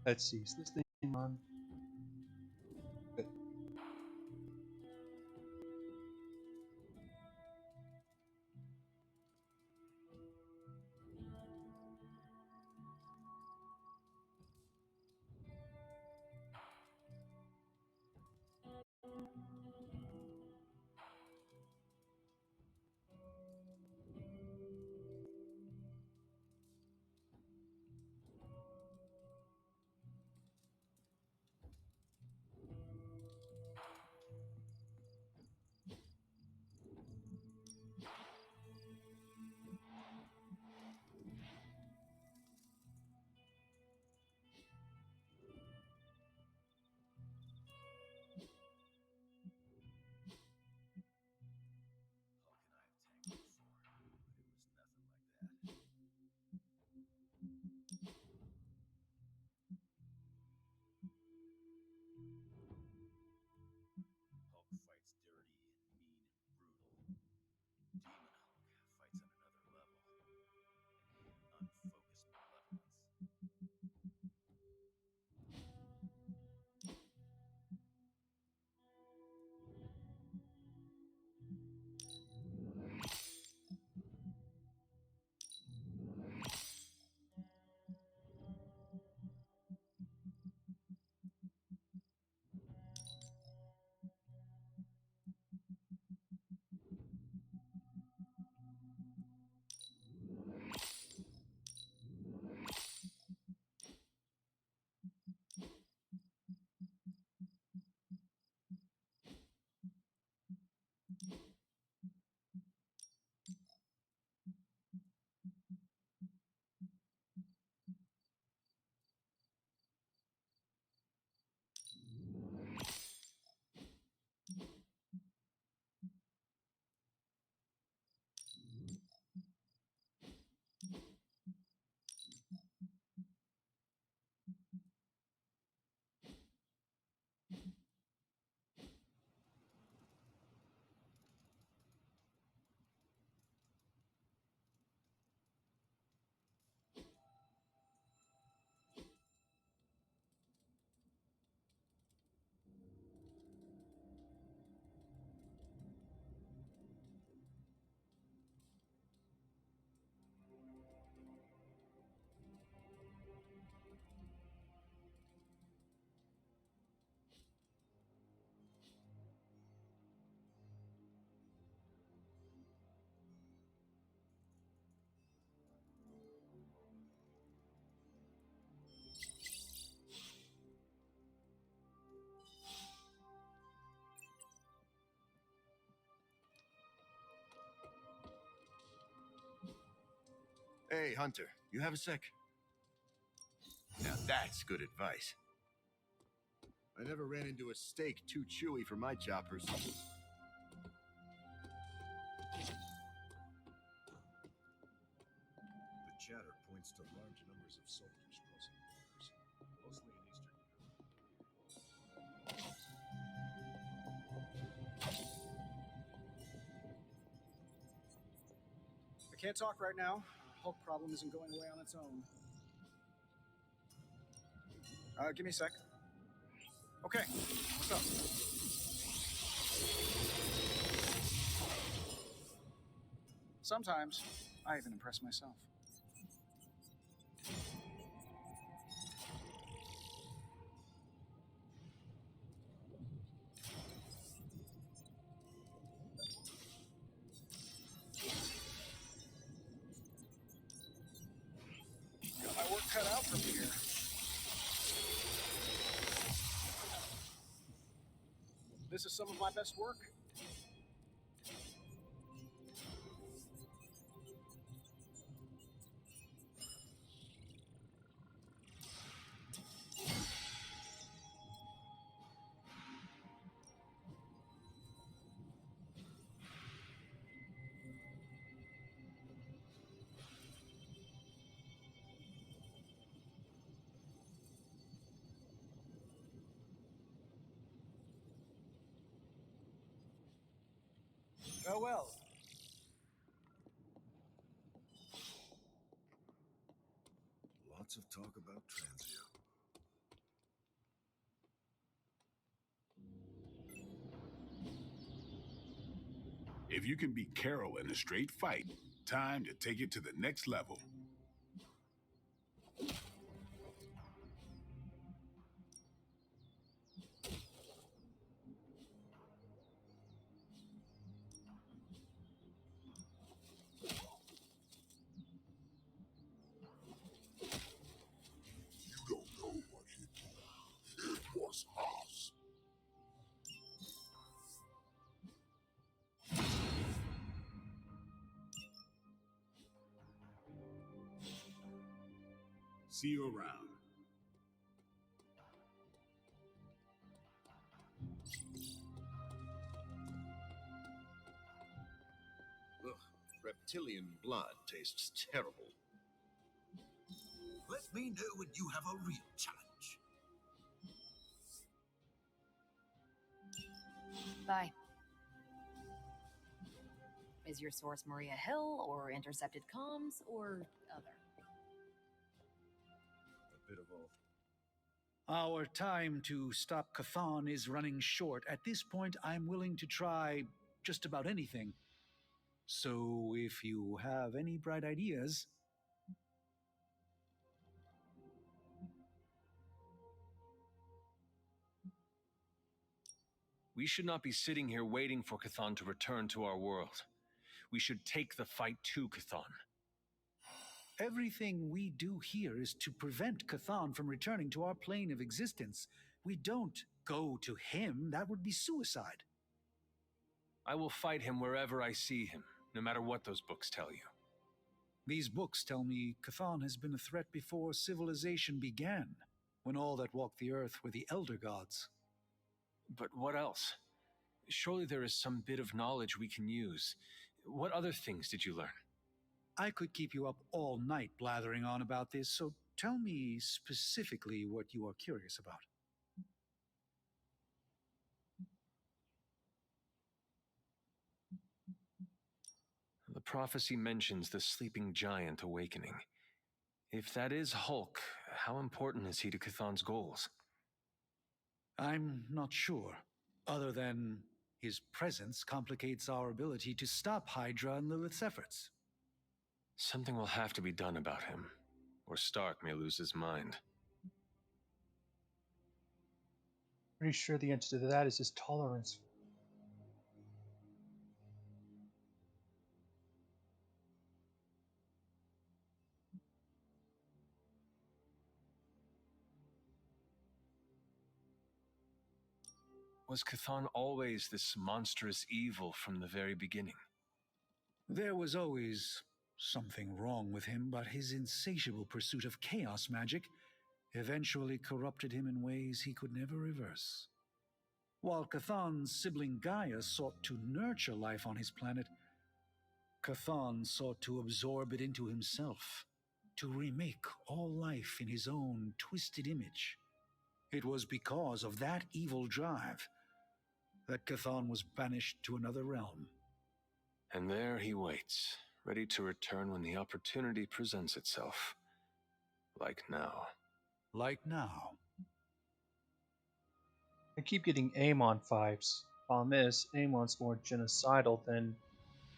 Let's see, is this thing on? Good. Hey, Hunter, you have a sec? Now that's good advice. I never ran into a steak too chewy for my choppers. The chatter points to large numbers of soldiers crossing borders, mostly in Eastern Europe. I can't talk right now. Hulk problem isn't going away on its own. Give me a sec. Okay, what's up? Sometimes I even impress myself. Got my work cut out from here. This is some of my best work. Oh well. Lots of talk about Transio. you can beat Carol in a straight fight, time to take it to the next level. You don't know what you did. It was us. See you around. Ugh, reptilian blood tastes terrible. Let me know when you have a real challenge. Bye. Is your source Maria Hill, or intercepted comms, or other? A bit of all. Our time to stop Cathan is running short. At this point, I'm willing to try just about anything. So if you have any bright ideas... We should not be sitting here waiting for Cathan to return to our world. We should take the fight to Cathan. Everything we do here is to prevent Cathan from returning to our plane of existence. We don't go to him. That would be suicide. I will fight him wherever I see him, no matter what those books tell you. These books tell me Cathan has been a threat before civilization began, when all that walked the earth were the Elder Gods. But what else? Surely there is some bit of knowledge we can use. What other things did you learn? I could keep you up all night blathering on about this, so tell me specifically what you are curious about. The prophecy mentions the sleeping giant awakening. If that is Hulk, how important is he to Cathan's goals? I'm not sure, other than his presence complicates our ability to stop Hydra and Lilith's efforts. Something will have to be done about him, or Stark may lose his mind. Pretty sure the answer to that is his tolerance. Was Cathan always this monstrous evil from the very beginning? There was always something wrong with him, but his insatiable pursuit of chaos magic eventually corrupted him in ways he could never reverse. While Cathan's sibling Gaia sought to nurture life on his planet, Cathan sought to absorb it into himself, to remake all life in his own twisted image. It was because of that evil drive that Cathan was banished to another realm. And there he waits, ready to return when the opportunity presents itself. Like now. Like now. I keep getting Amon vibes. Problem is, Amon's more genocidal than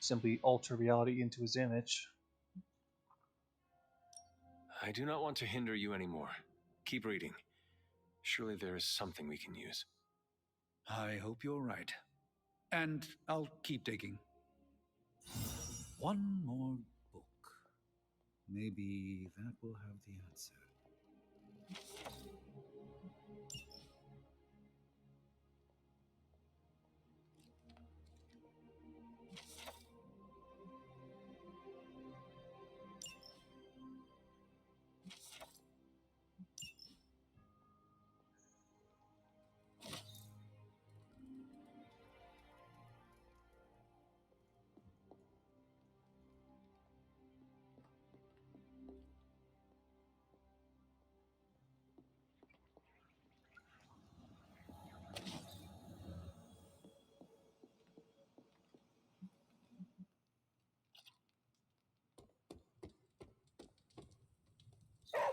simply alter reality into his image. I do not want to hinder you anymore. Keep reading. Surely there is something we can use. I hope you're right. And I'll keep digging. One more book. Maybe that will have the answer.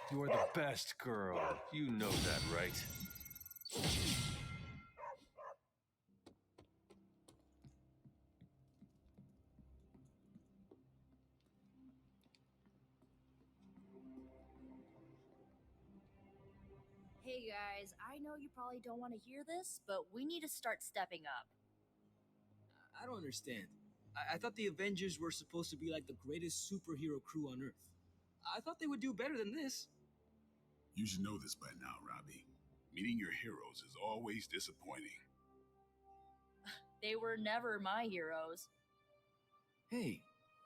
You are the best girl. You know that, right? Hey guys, I know you probably don't want to hear this, but we need to start stepping up. I don't understand. I thought the Avengers were supposed to be like the greatest superhero crew on Earth. I thought they would do better than this. You should know this by now, Robbie. Meeting your heroes is always disappointing. They were never my heroes. Hey,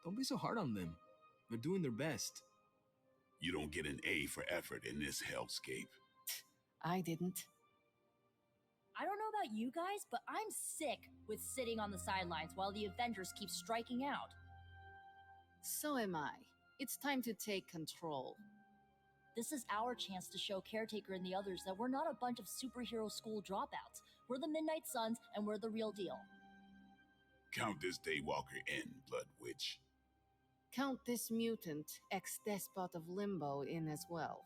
don't be so hard on them. They're doing their best. You don't get an A for effort in this hellscape. I didn't. I don't know about you guys, but I'm sick with sitting on the sidelines while the Avengers keep striking out. So am I. It's time to take control. This is our chance to show Caretaker and the others that we're not a bunch of superhero school dropouts. We're the Midnight Suns, and we're the real deal. Count this Daywalker in, Blood Witch. Count this mutant, ex-despot of Limbo, in as well.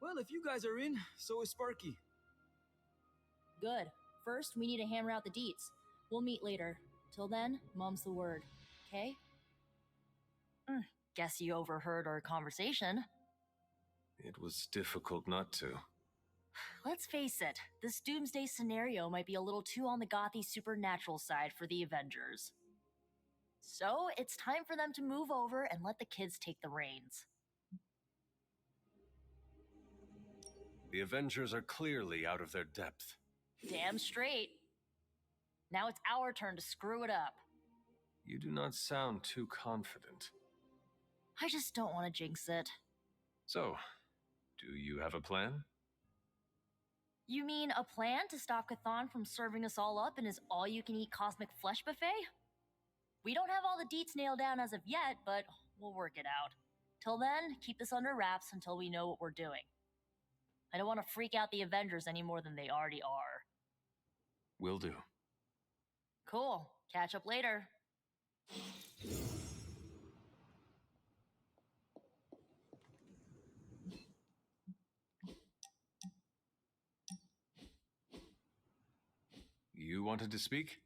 Well, if you guys are in, so is Sparky. Good. First, we need to hammer out the deets. We'll meet later. Till then, mum's the word. Okay? Guess you overheard our conversation. It was difficult not to. Let's face it, this doomsday scenario might be a little too on the gothy supernatural side for the Avengers. So, it's time for them to move over and let the kids take the reins. The Avengers are clearly out of their depth. Damn straight. Now it's our turn to screw it up. You do not sound too confident. I just don't want to jinx it. So, do you have a plan? You mean a plan to stop Chthon from serving us all up in his all-you-can-eat cosmic flesh buffet? We don't have all the deets nailed down as of yet, but we'll work it out. Till then, keep this under wraps until we know what we're doing. I don't want to freak out the Avengers any more than they already are. Will do. Cool. Catch up later. You wanted to speak?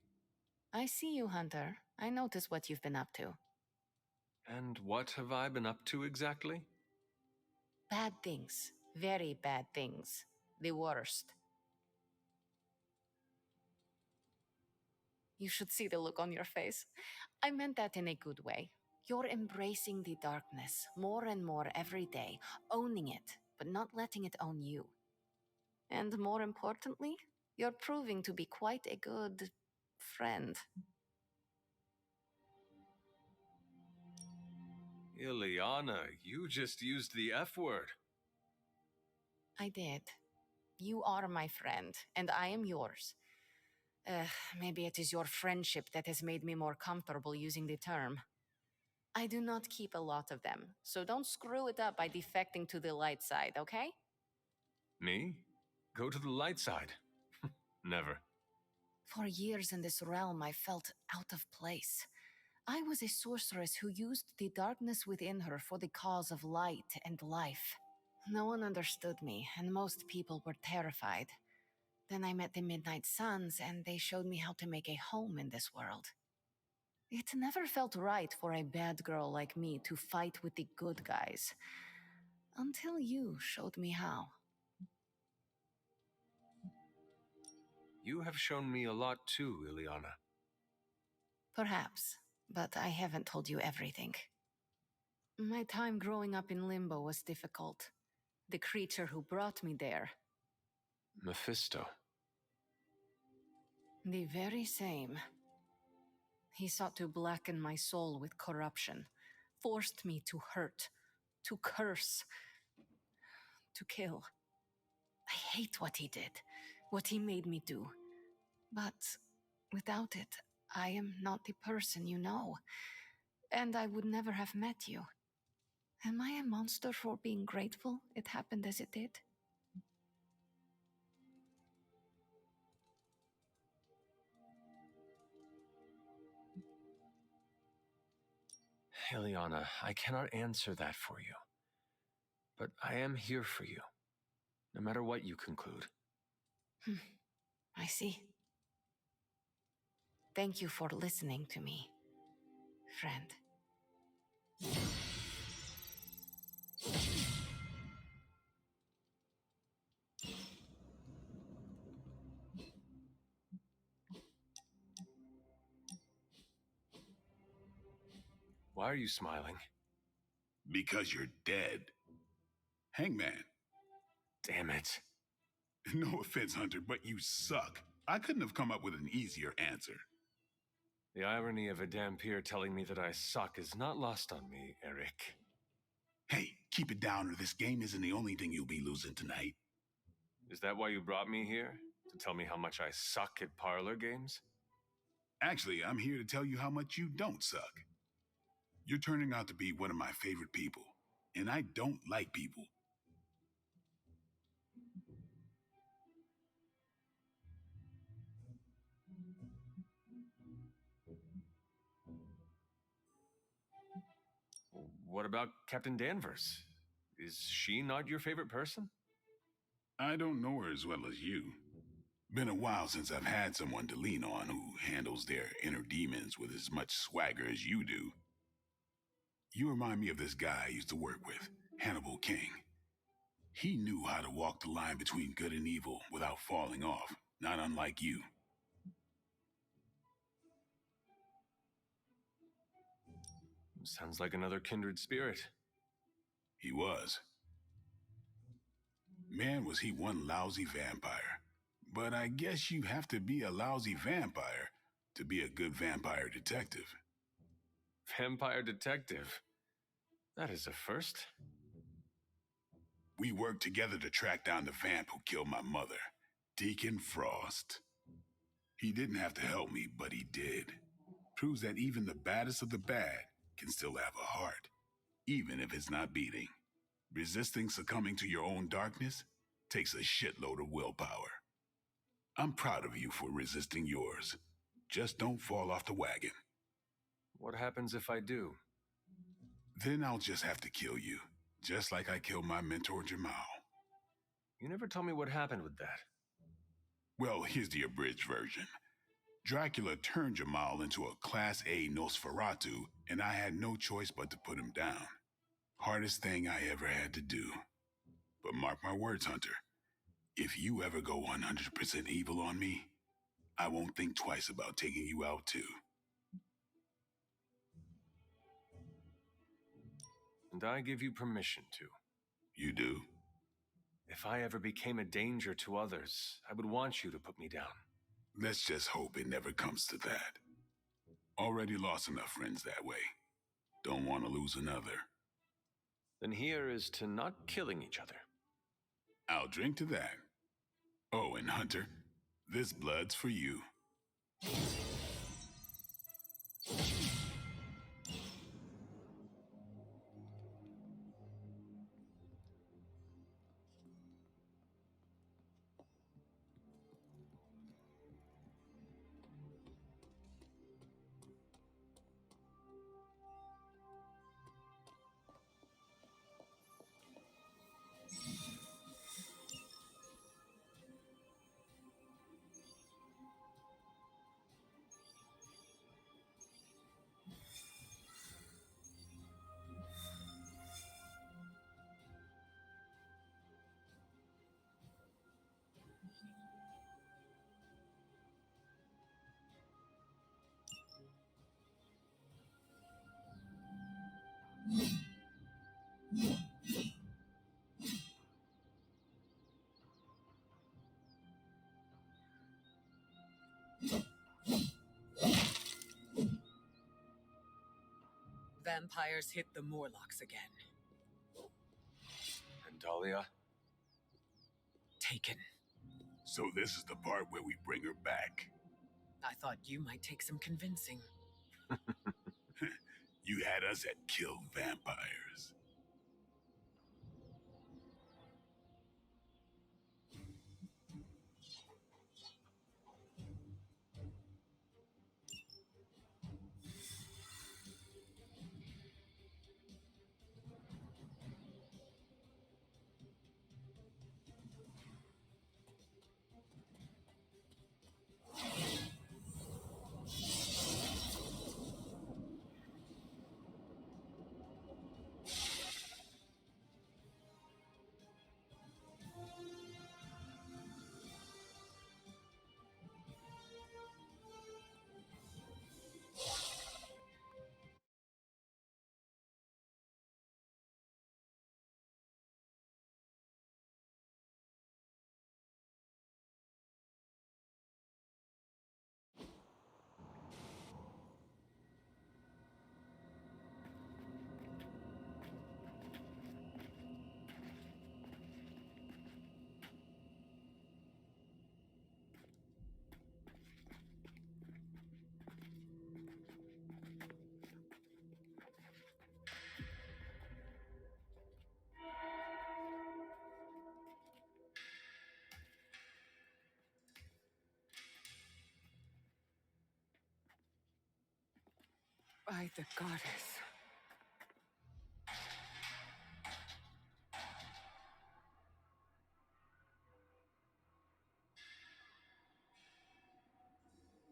I see you, Hunter. I notice what you've been up to. And what have I been up to exactly? Bad things. Very bad things. The worst. You should see the look on your face. I meant that in a good way. You're embracing the darkness more and more every day, owning it, but not letting it own you. And more importantly, you're proving to be quite a good friend. Ileana, you just used the F word. I did. You are my friend, and I am yours. Maybe it is your friendship that has made me more comfortable using the term. I do not keep a lot of them, so don't screw it up by defecting to the light side, okay? Me? Go to the light side? Never. For years in this realm, I felt out of place. I was a sorceress who used the darkness within her for the cause of light and life. No one understood me, and most people were terrified. Then I met the Midnight Suns, and they showed me how to make a home in this world. It never felt right for a bad girl like me to fight with the good guys. Until you showed me how. You have shown me a lot too, Ileana. Perhaps, but I haven't told you everything. My time growing up in Limbo was difficult. The creature who brought me there. Mephisto. The very same. He sought to blacken my soul with corruption, forced me to hurt, to curse, to kill. I hate what he did, what he made me do. But without it, I am not the person you know, and I would never have met you. Am I a monster for being grateful it happened as it did? Ileana, I cannot answer that for you. But I am here for you, no matter what you conclude. I see. Thank you for listening to me, friend. Why are you smiling? Because you're dead. Hangman. Damn it. No offense, Hunter, but you suck. I couldn't have come up with an easier answer. The irony of a Dhampir telling me that I suck is not lost on me, Eric. Hey, keep it down or this game isn't the only thing you'll be losing tonight. Is that why you brought me here? To tell me how much I suck at parlor games? Actually, I'm here to tell you how much you don't suck. You're turning out to be one of my favorite people, and I don't like people. What about Captain Danvers? Is she not your favorite person? I don't know her as well as you. Been a while since I've had someone to lean on who handles their inner demons with as much swagger as you do. You remind me of this guy I used to work with, Hannibal King. He knew how to walk the line between good and evil without falling off, not unlike you. Sounds like another kindred spirit. He was. Man, was he one lousy vampire. But I guess you have to be a lousy vampire to be a good vampire detective. Vampire detective? That is a first. We worked together to track down the vamp who killed my mother, Deacon Frost. He didn't have to help me, but he did. Proves that even the baddest of the bad can still have a heart, even if it's not beating. Resisting succumbing to your own darkness takes a shitload of willpower. I'm proud of you for resisting yours. Just don't fall off the wagon. What happens if I do? Then I'll just have to kill you, just like I killed my mentor Jamal. You never told me what happened with that. Well, here's the abridged version. Dracula turned Jamal into a Class A Nosferatu, and I had no choice but to put him down. Hardest thing I ever had to do. But mark my words, Hunter. If you ever go 100% evil on me, I won't think twice about taking you out too. And I give you permission to. You do? If I ever became a danger to others, I would want you to put me down. Let's just hope it never comes to that. Already lost enough friends that way. Don't want to lose another. Then here is to not killing each other. I'll drink to that. Oh, and Hunter, this blood's for you. Vampires hit the Morlocks again. And Dahlia? Taken. So this is the part where we bring her back. I thought you might take some convincing. You had us at kill vampires. By the goddess.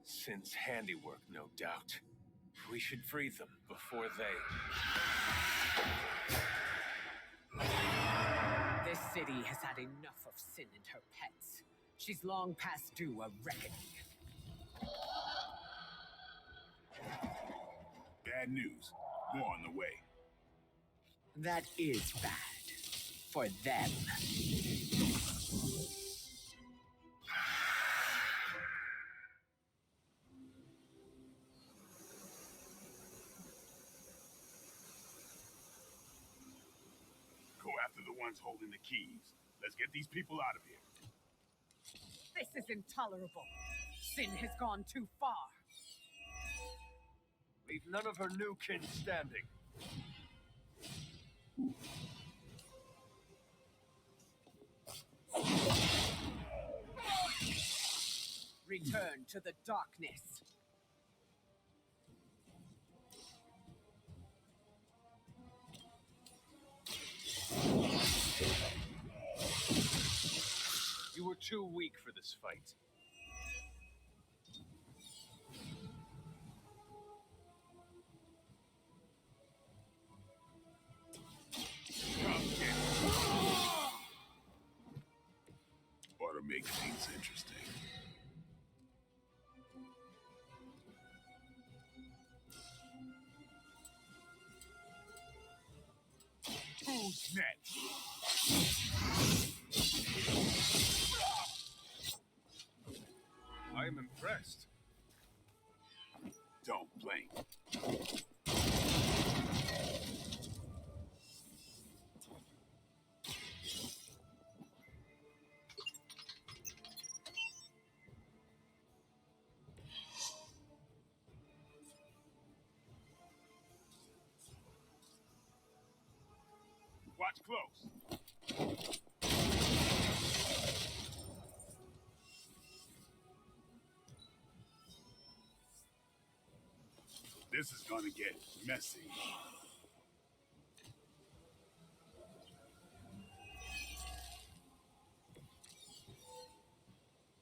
Sin's handiwork, no doubt. We should free them before they... This city has had enough of Sin and her pets. She's long past due a reckoning. Bad news. More on the way. That is bad. For them. Go after the ones holding the keys. Let's get these people out of here. This is intolerable. Sin has gone too far. Leave none of her new kin standing. Return to the darkness. You were too weak for this fight. Ought to make things interesting. Who's next? I am impressed. Don't blink. Watch close. This is gonna get messy.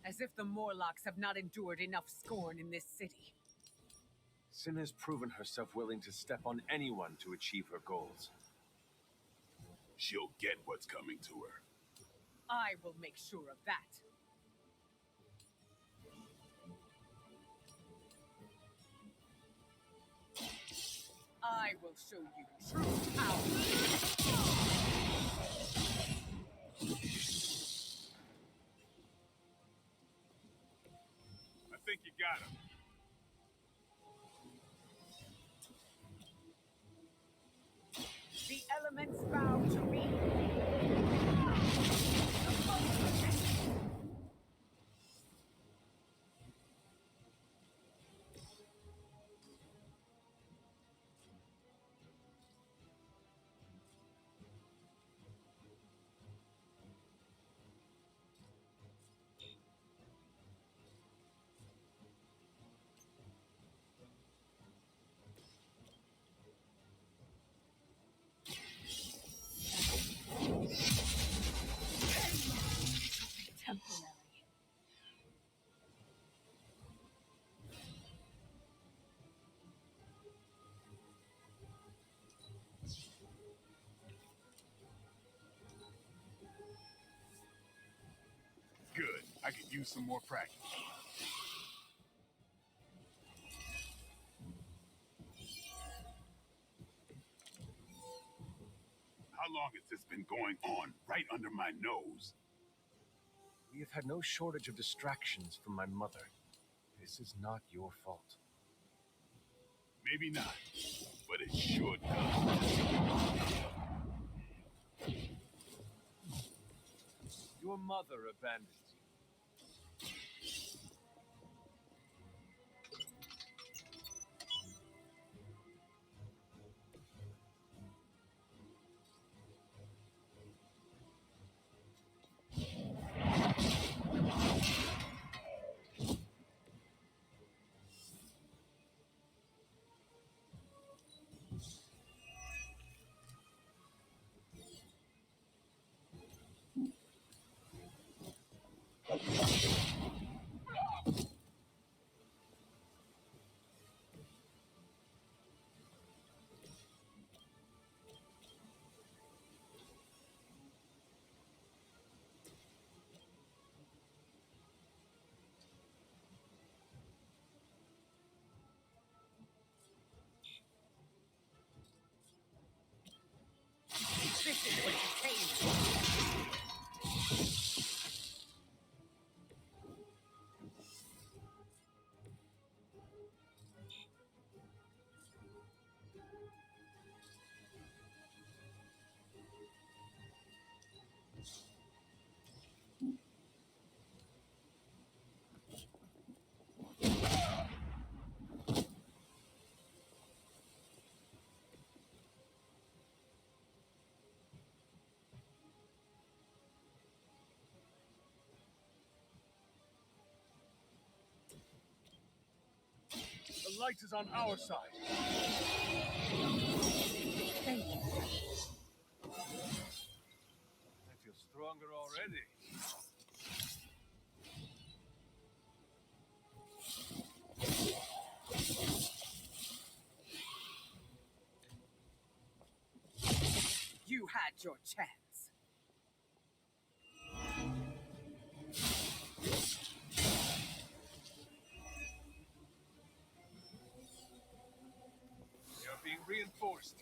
As if the Morlocks have not endured enough scorn in this city. Sin has proven herself willing to step on anyone to achieve her goals. She'll get what's coming to her. I will make sure of that. I will show you true power. I think you got him. The elements bow to me. Temporary. Good. I could use some more practice. How long has this been going on right under my nose? We have had no shortage of distractions from my mother. This is not your fault. Maybe not, but it sure does. Your mother abandoned you. is what you came for. The light is on our side. Thank you. I feel stronger already. You had your chance. We are being reinforced.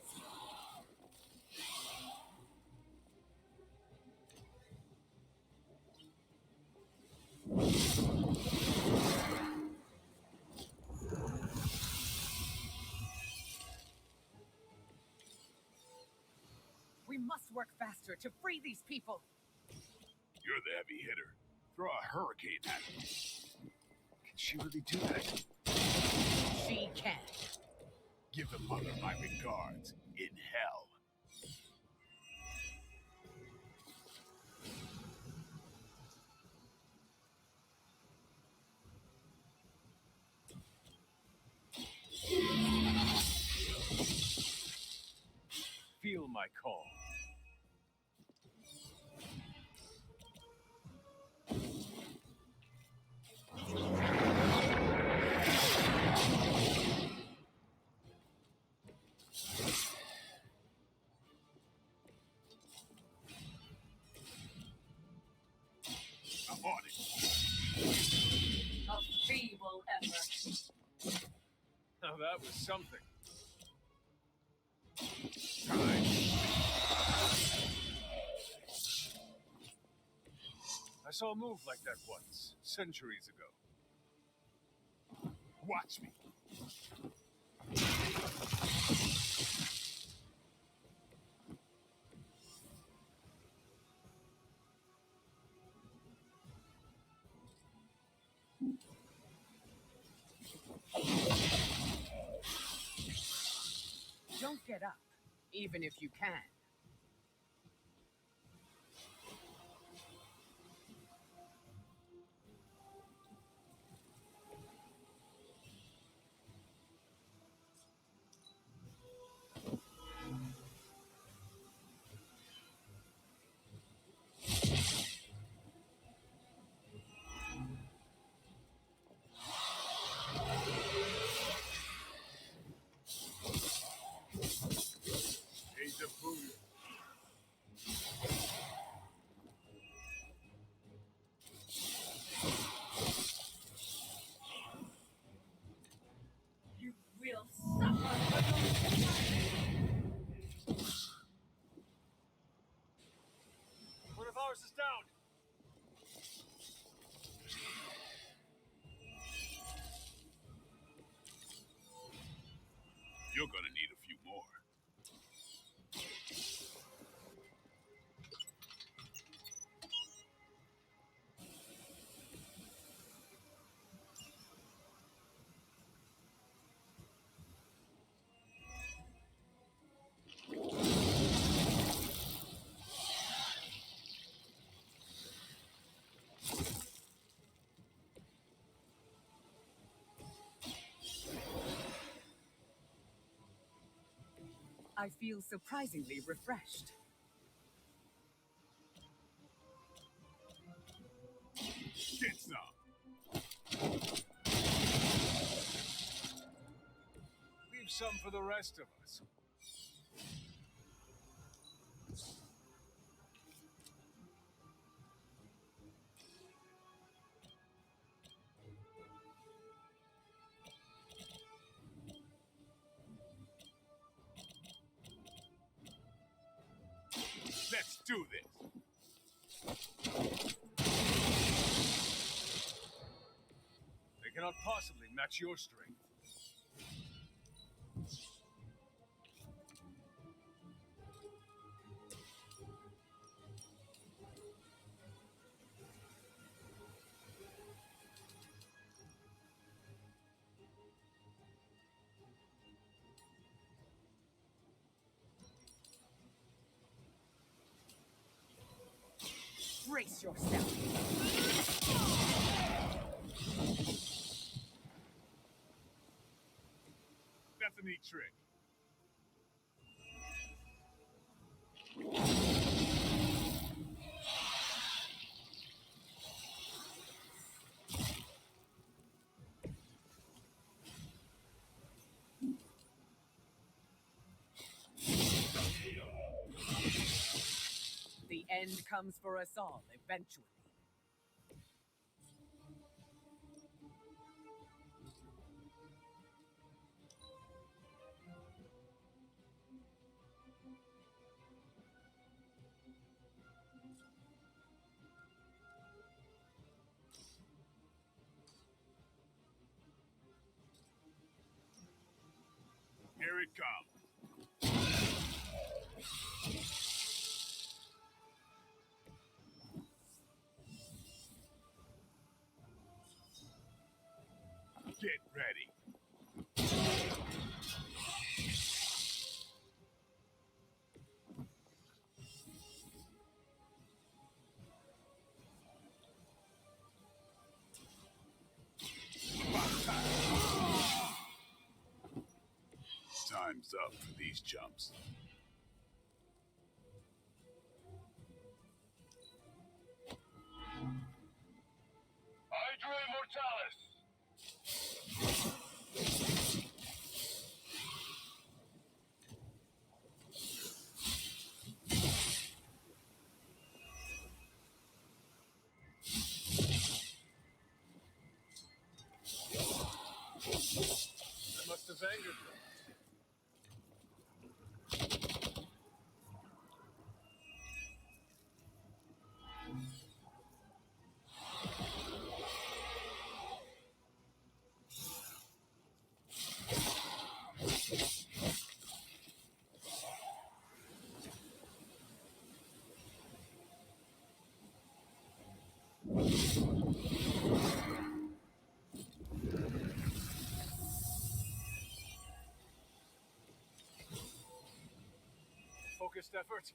We must work faster to free these people. You're the heavy hitter. Throw a hurricane at him. Can she really do that? She can. Give the mother my regards. In hell. Feel my call. I'm on it. A feeble effort. Now that was something. I saw a move like that once, centuries ago. Watch me. Don't get up, even if you can. Deja vu. You will suffer. One of ours is down. You're gonna need a few more. I feel surprisingly refreshed. Get some. Leave some for the rest of us. do this. They cannot possibly match your strength. Brace yourself. That's a neat trick. The end comes for us all eventually. Here it comes. Get ready. Time's up for these chumps. Hydra Immortalis! That must have angered them. Focused effort.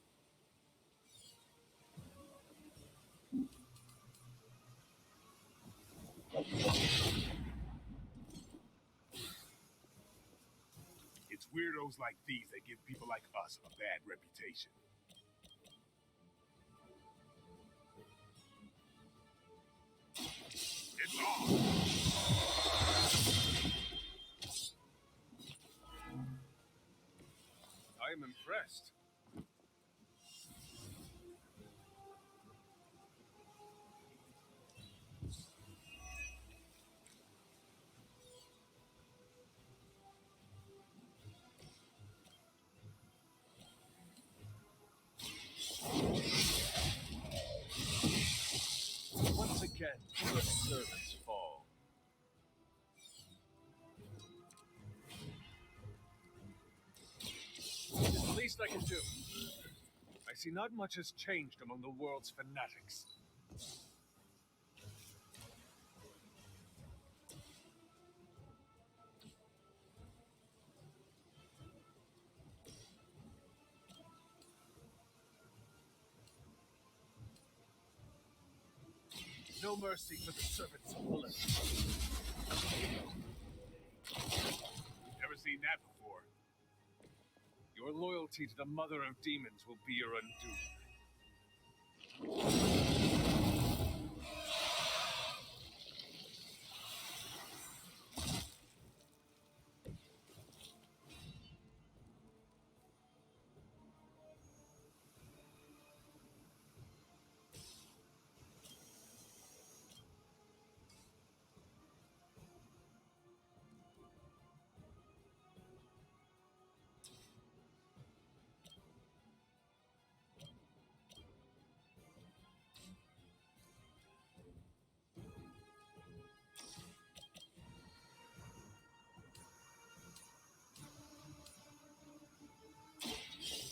It's weirdos like these that give people like us a bad reputation. It's on! I am impressed. Once again, the servants fall. It's the least I can do. I see not much has changed among the world's fanatics. No mercy for the servants of Lilith. Never seen that before. Your loyalty to the mother of demons will be your undoing.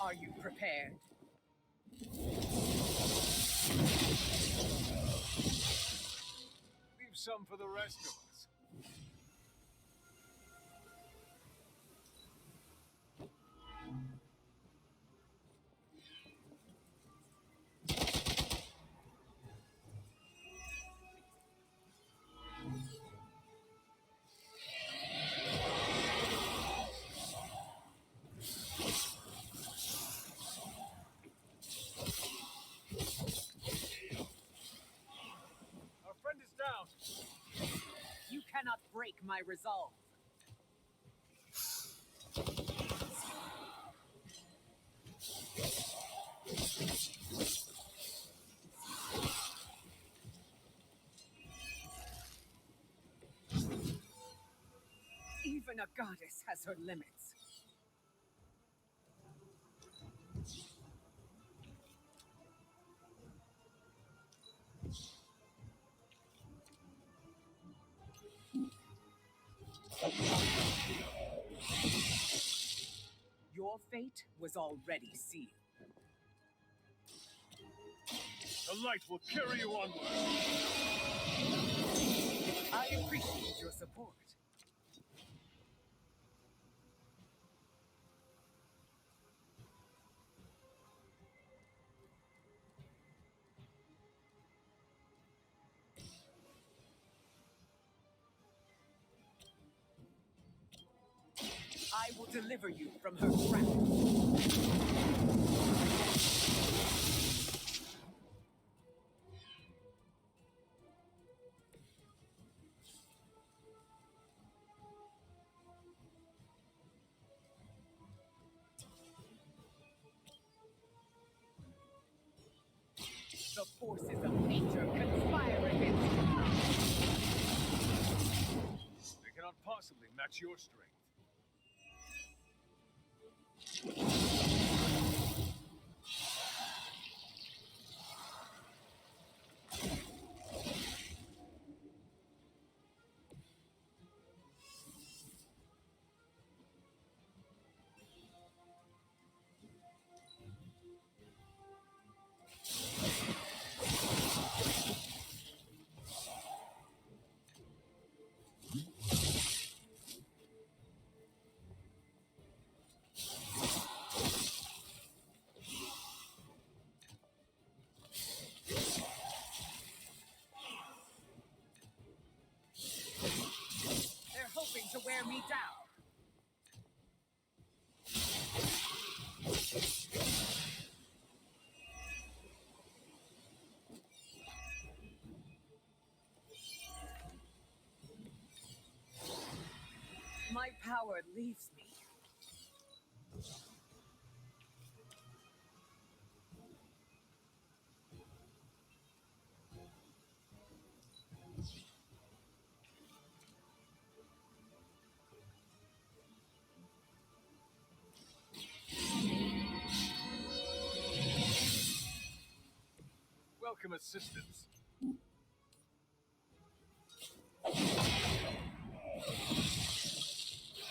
Are you prepared? Leave some for the rest of us. Our friend is down. You cannot break my resolve. Even a goddess has her limits. Your fate was already sealed. The light will carry you onward. I appreciate your support. I will deliver you from her grasp. The forces of nature conspire against you. They cannot possibly match your strength. They're hoping to wear me down. My power leaves me. Welcome assistance.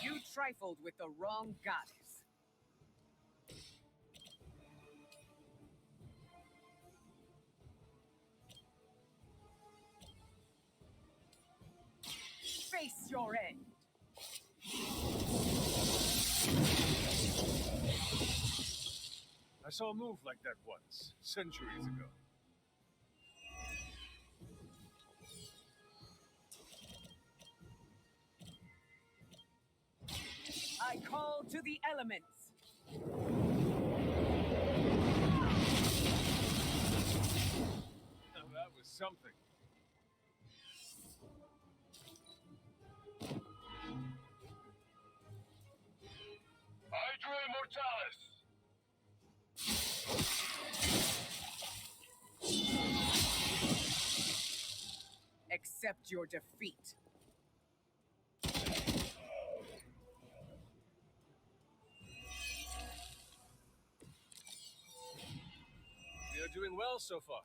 You trifled with the wrong goddess. Face your end. I saw a move like that once, centuries ago. I call to the elements. Now that was something. Hydra Mortalis! Accept your defeat. We are doing well so far.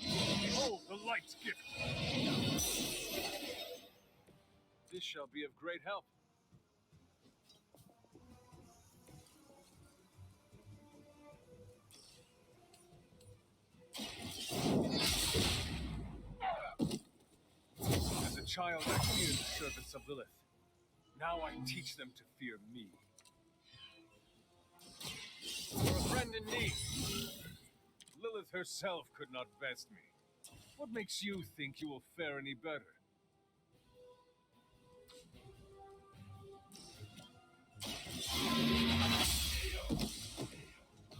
Behold the light's gift. This shall be of great help. As a child, I feared the servants of Lilith. Now I teach them to fear me. For a friend in need, Lilith herself could not best me. What makes you think you will fare any better?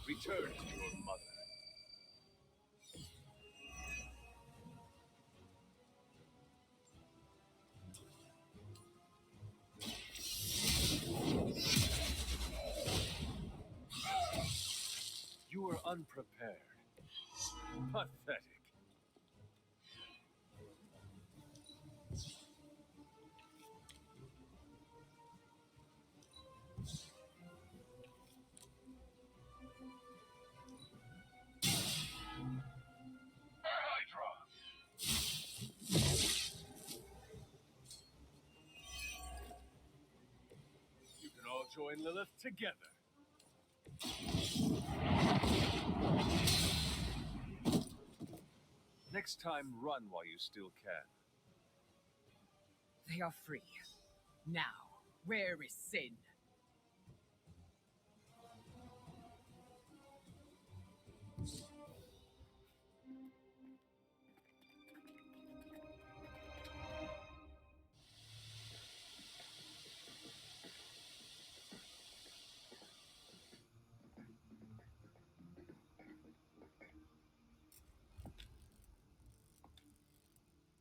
Return to your mother. You were unprepared. Pathetic. You can all join Lilith together. Next time, run while you still can. They are free. Now, where is Sin?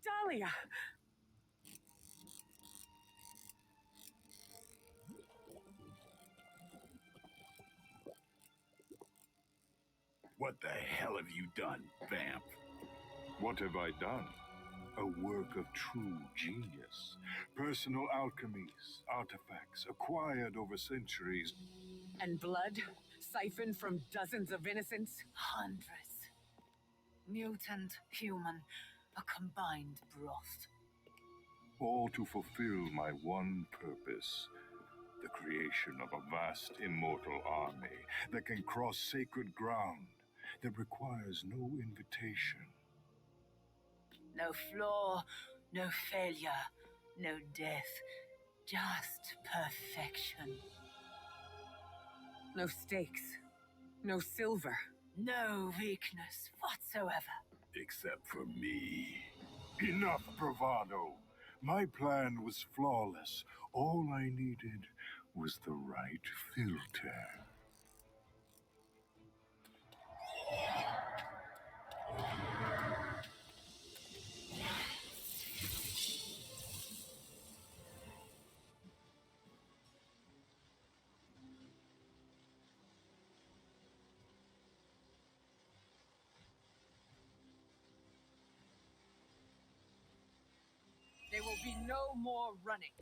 Dahlia! What the hell have you done, vamp? What have I done? A work of true genius. Personal alchemies, artifacts acquired over centuries. And blood? Siphoned from dozens of innocents? Hundreds. Mutant, human, a combined broth. All to fulfill my one purpose. The creation of a vast immortal army that can cross sacred ground, that requires no invitation. No flaw, no failure, no death. Just perfection. No stakes. No silver. No weakness whatsoever. Except for me. Enough bravado. My plan was flawless. All I needed was the right filter. There will be no more running.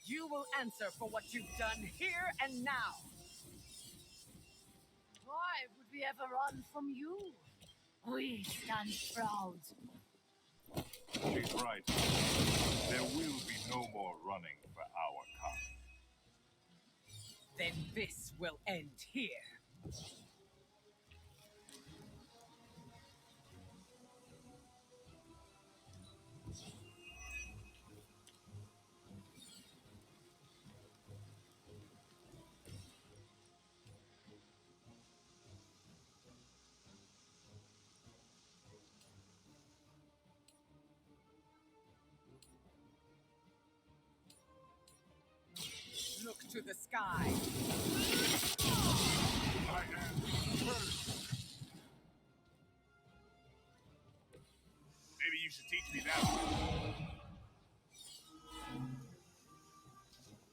You will answer for what you've done here and now. Why would we ever run from you? We stand proud. She's right. There will be no more running for our kind. Then this will end here. Look to the sky. I am first. Maybe you should teach me that one.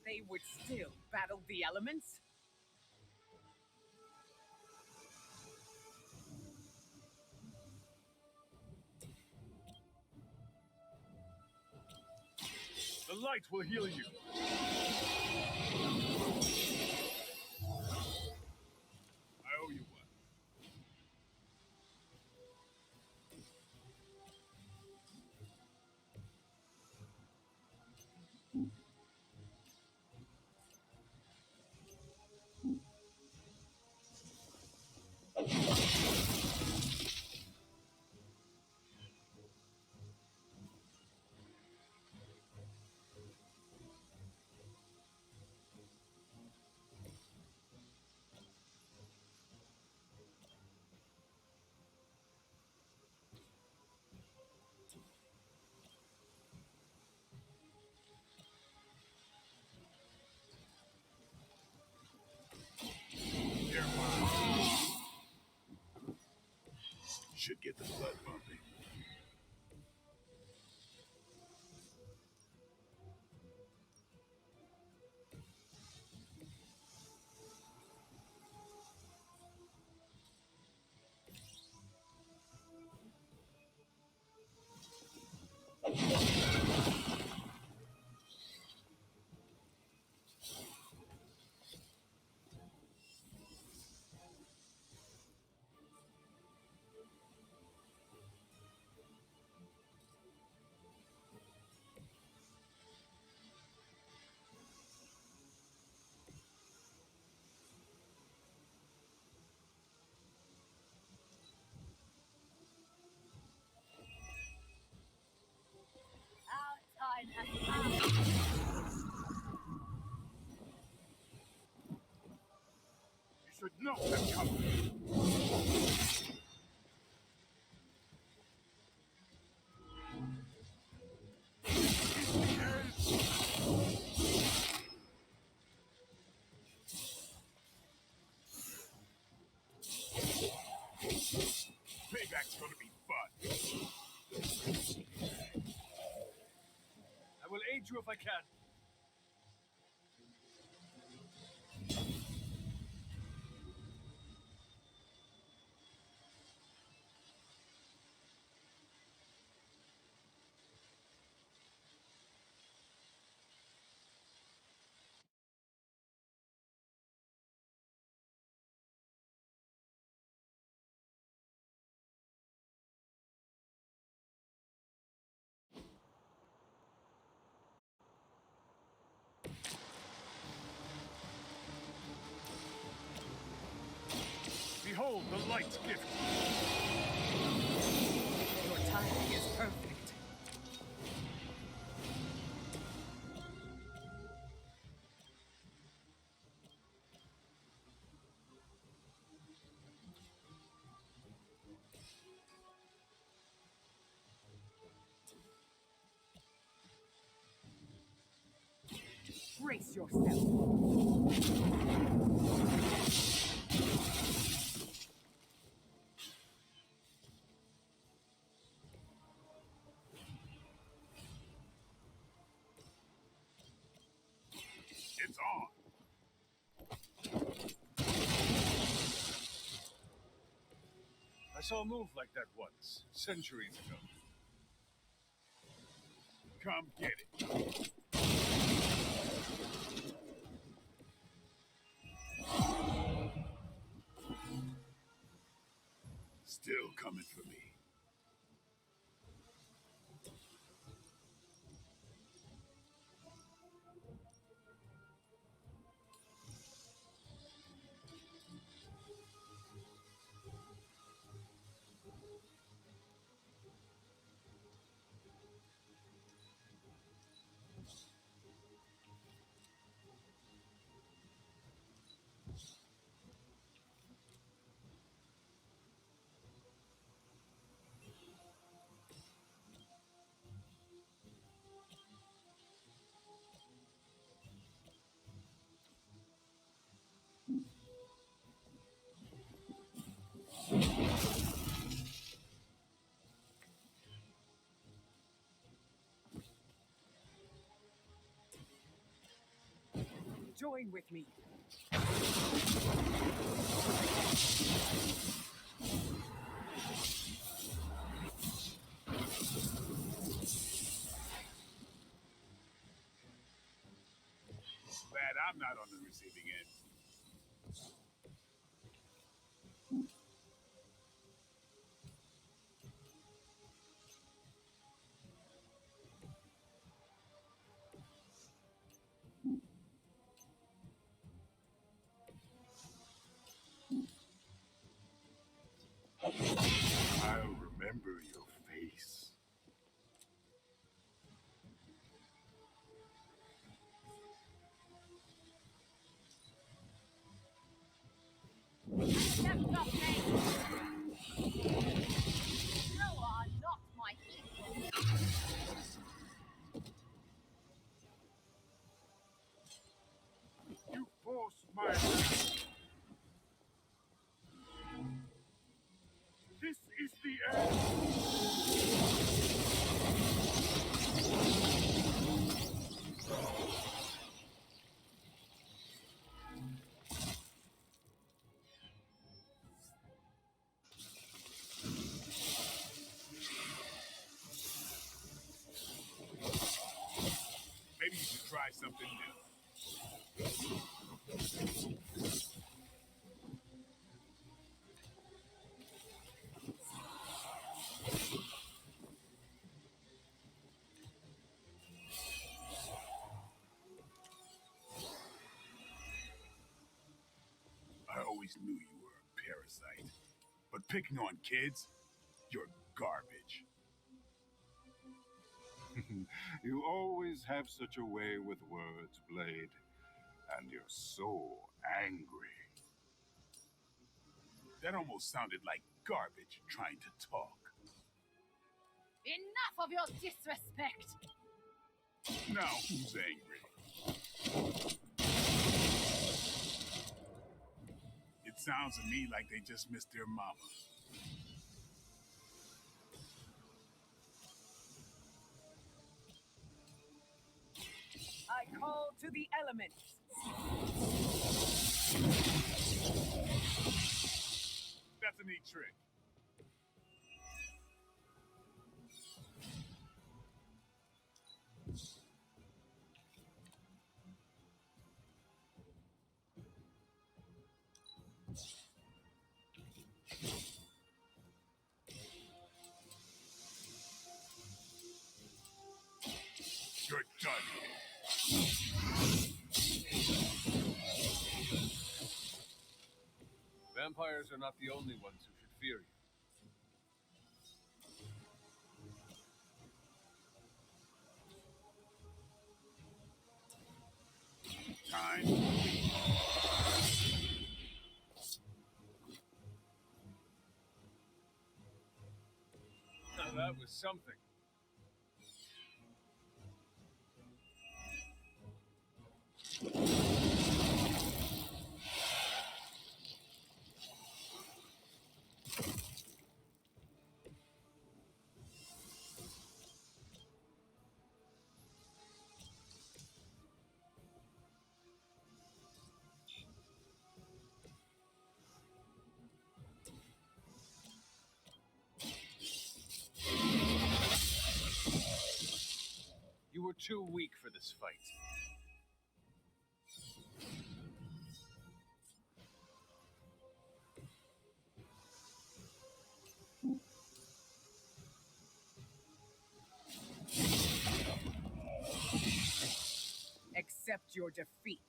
They would still battle the elements? The light will heal you. I owe you one. should get the blood pumping. You should not have come. Payback's gonna be fun. I will aid you if I can. Behold the light's gift. Your timing is perfect. Brace yourself. It's on. I saw a move like that once, centuries ago. Come get it. Still coming for me. Join with me. Glad I'm not on the receiving end. I'll remember your face. Step up, mate. You are not my equal. You forced my hand. This is the something new. I always knew you were a parasite. But picking on kids, you're garbage. You always have such a way with words, Blade. And you're so angry. That almost sounded like garbage trying to talk. Enough of your disrespect! Now who's angry? It sounds to me like they just missed their mama. I call to the elements. That's a neat trick. You're done here. Vampires are not the only ones who should fear you. Time. Now that was something. You were too weak for this fight. Accept your defeat.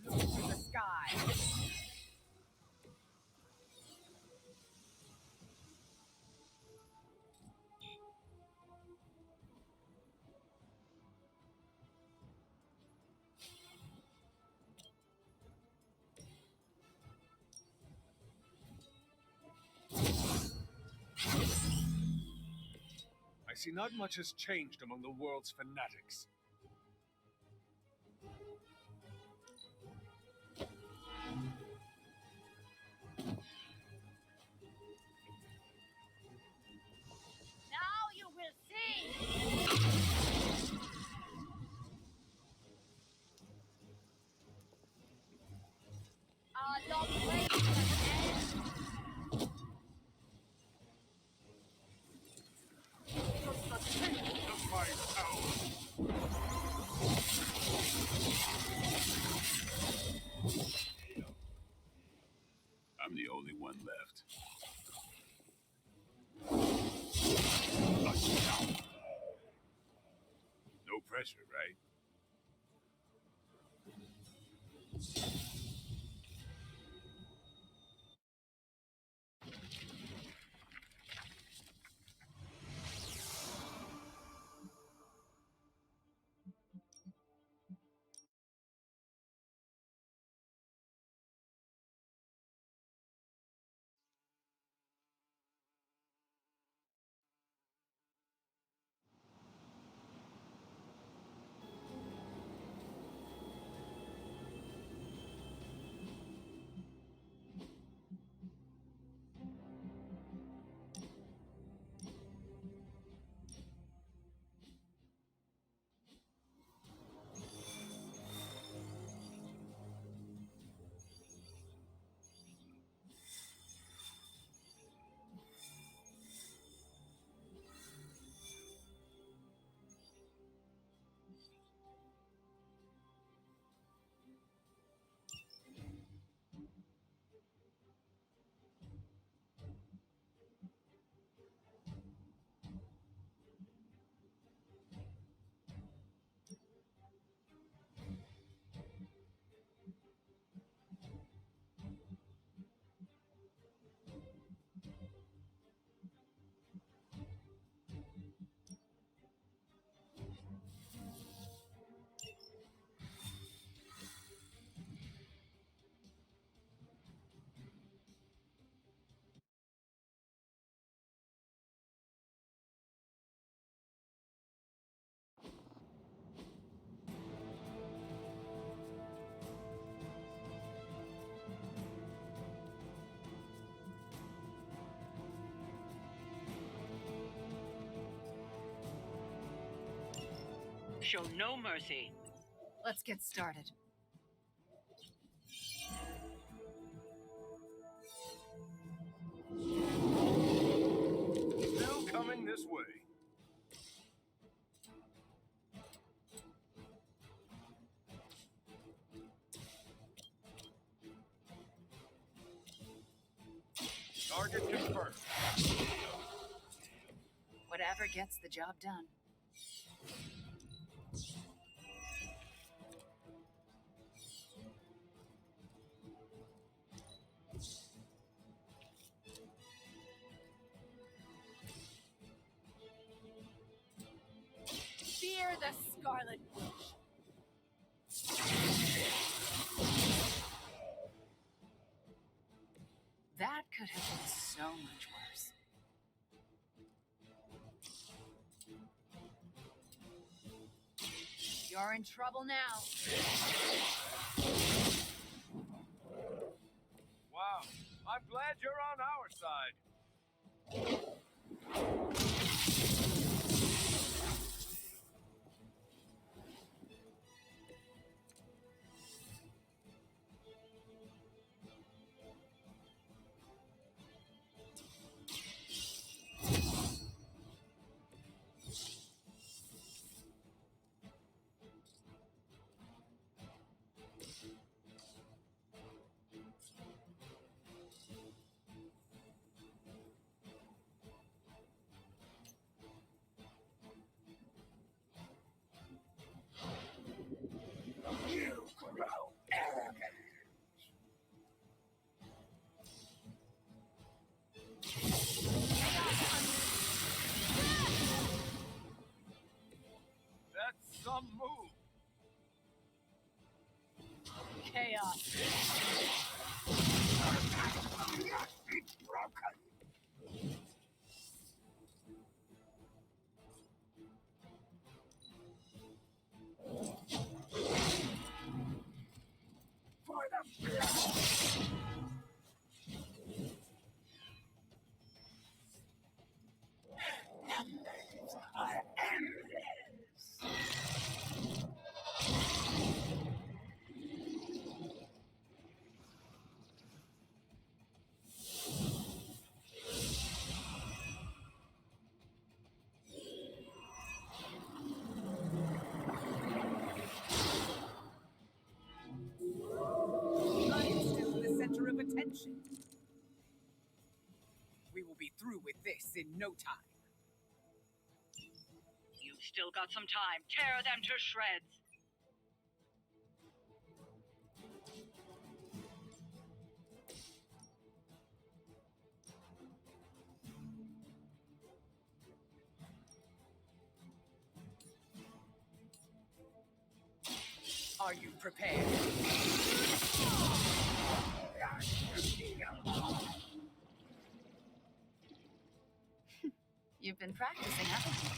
Look to the sky. I see not much has changed among the world's fanatics. Now you will see! Our long wait has ended. The fight's out. I'm the only one left. No pressure, right? Show no mercy. Let's get started. Still coming this way. Target confirmed. Whatever gets the job done. Fear the Scarlet Witch. That could have been so much worse. You're in trouble now. Wow, I'm glad you're on our side. You grow arrogant. That's some move. Chaos. It's broken. For the blood. Numbers are endless. I'm still the center of attention. We will be through with this in no time. You've still got some time. Tear them to shreds. Are you prepared? You've been practicing, haven't you?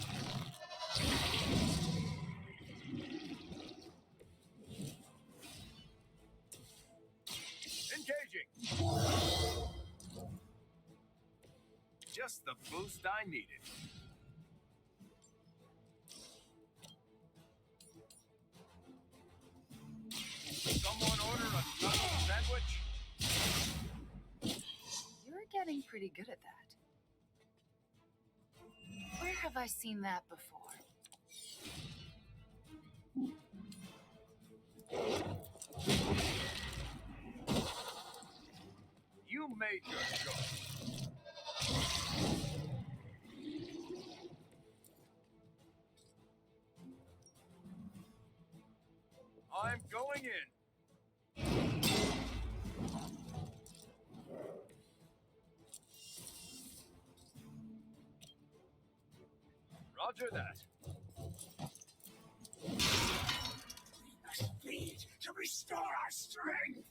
Engaging. Just the boost I needed. Someone order a knuckle sandwich? You're getting pretty good at that. Where have I seen that before? You made your choice. I'm going in. Roger that. We must feed to restore our strength.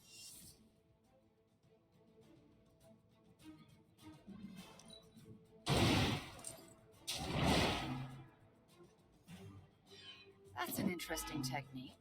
That's an interesting technique.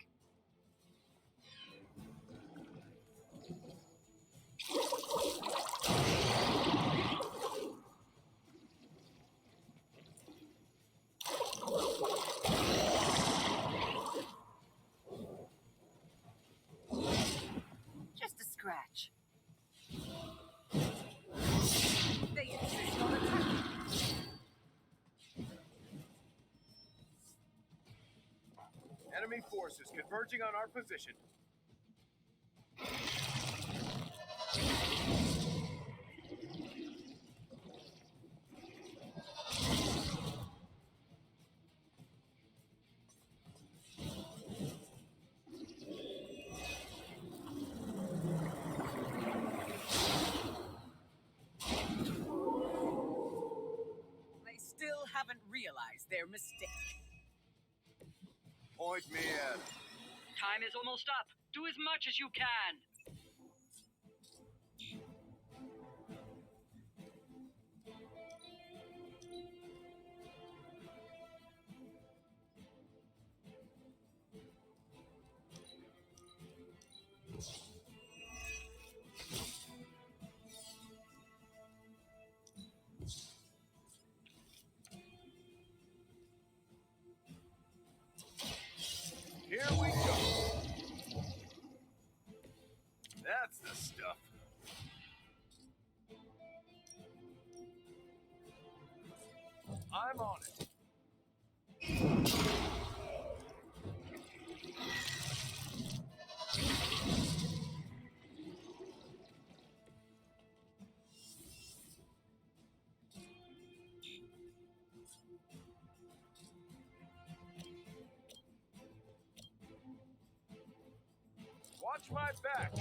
enemy forces converging on our position. They still haven't realized their mistake. Point me at 'em. Time is almost up. Do as much as you can. Here we go. That's the stuff. I'm on it. Watch my back.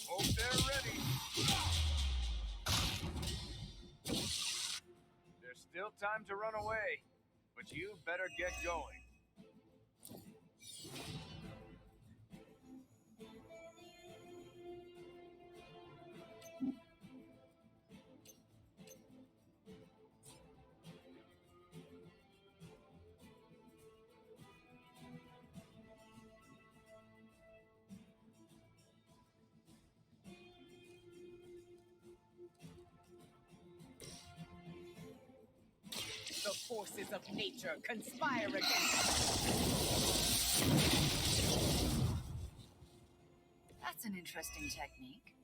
Hope they're ready. There's still time to run away, but you better get going. The forces of nature conspire against us. That's an interesting technique.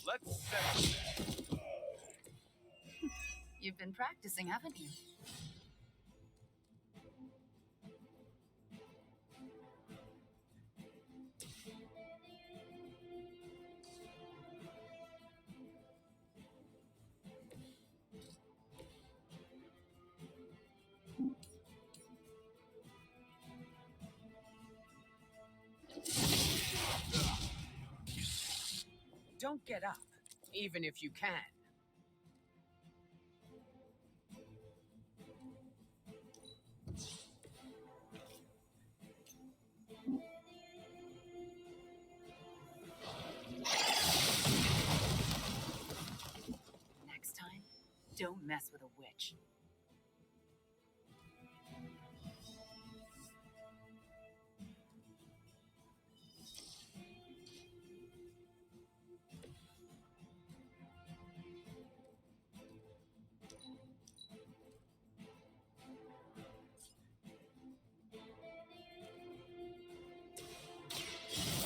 Let's settle that. You've been practicing, haven't you? Don't get up, even if you can. Next time, don't mess with a witch.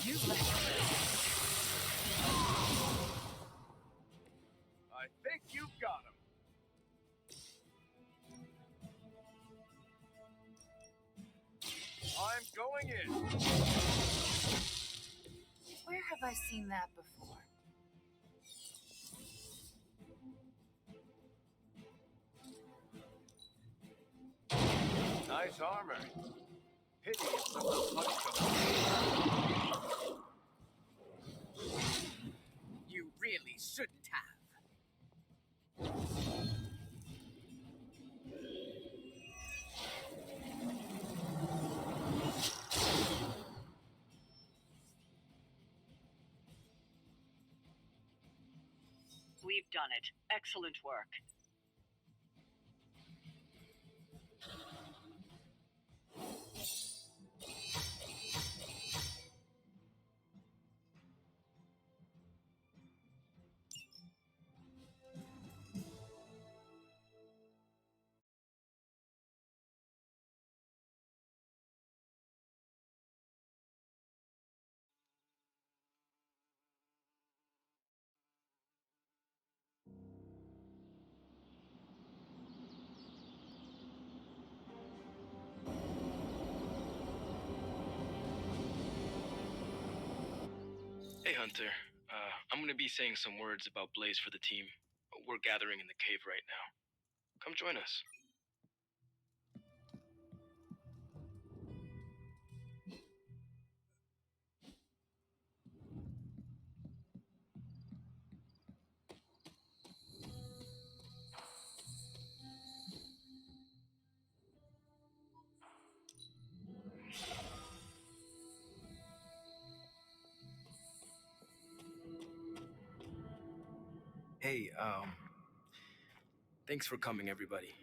You let I think you got him. I'm going in. Where have I seen that before? Nice armor. Pity it's so punch. You really shouldn't have. We've done it. Excellent work. Hunter. I'm gonna be saying some words about Blaze for the team. We're gathering in the cave right now. Come join us. Hey, thanks for coming, everybody.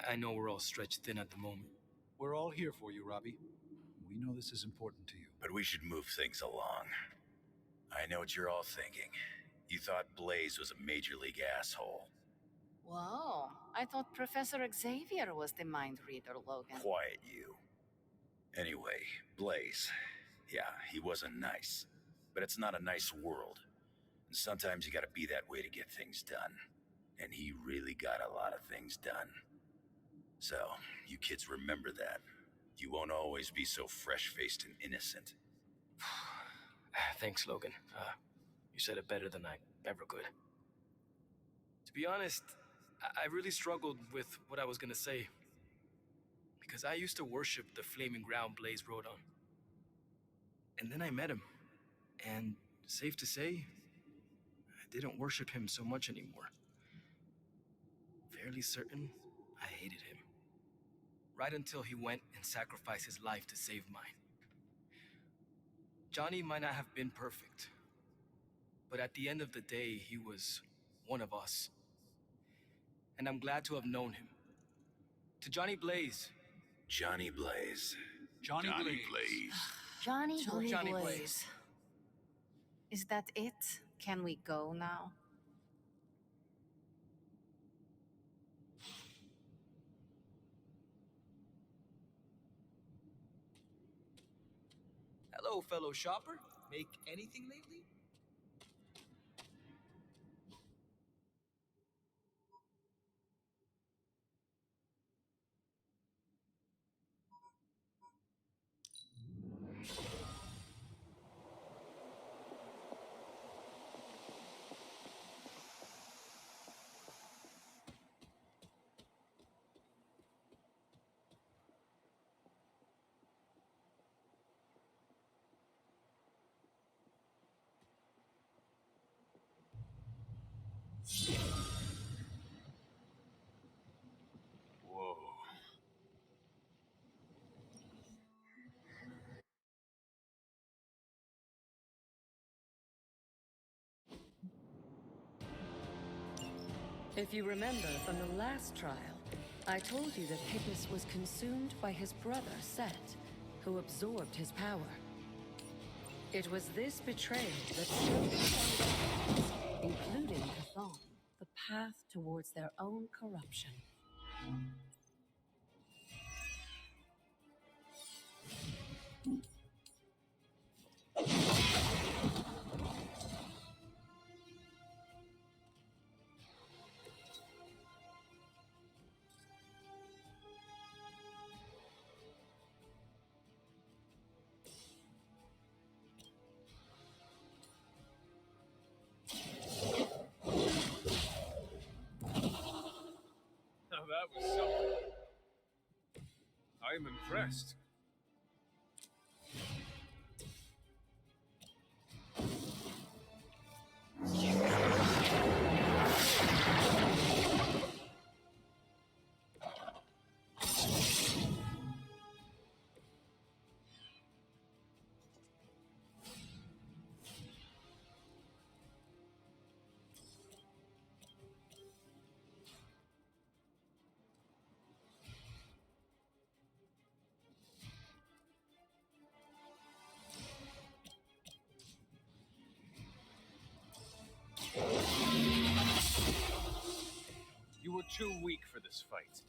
I know we're all stretched thin at the moment. We're all here for you, Robbie. We know this is important to you. But we should move things along. I know what you're all thinking. You thought Blaze was a major league asshole. Whoa, I thought Professor Xavier was the mind reader, Logan. Quiet, you. Anyway, Blaze. Yeah, he wasn't nice. But it's not a nice world. And sometimes you gotta be that way to get things done. And he really got a lot of things done. So, you kids remember that. You won't always be so fresh-faced and innocent. Thanks, Logan. You said it better than I ever could. To be honest, I really struggled with what I was gonna say. Because I used to worship the flaming ground Blaze rode on. And then I met him. And safe to say, I didn't worship him so much anymore. Fairly certain I hated him. Right until he went and sacrificed his life to save mine. Johnny might not have been perfect, but at the end of the day, he was one of us. And I'm glad to have known him. To Johnny Blaze. Johnny Blaze. Johnny Blaze. Johnny Blaze. Johnny Blaze. Is that it? Can we go now? Hello, fellow shopper. Make anything lately? Whoa. If you remember from the last trial, I told you that Hypnos was consumed by his brother, Set, who absorbed his power. It was this betrayal that showed the foundations, including Chthon, the path towards their own corruption. Now that was something. I am impressed. You were too weak for this fight.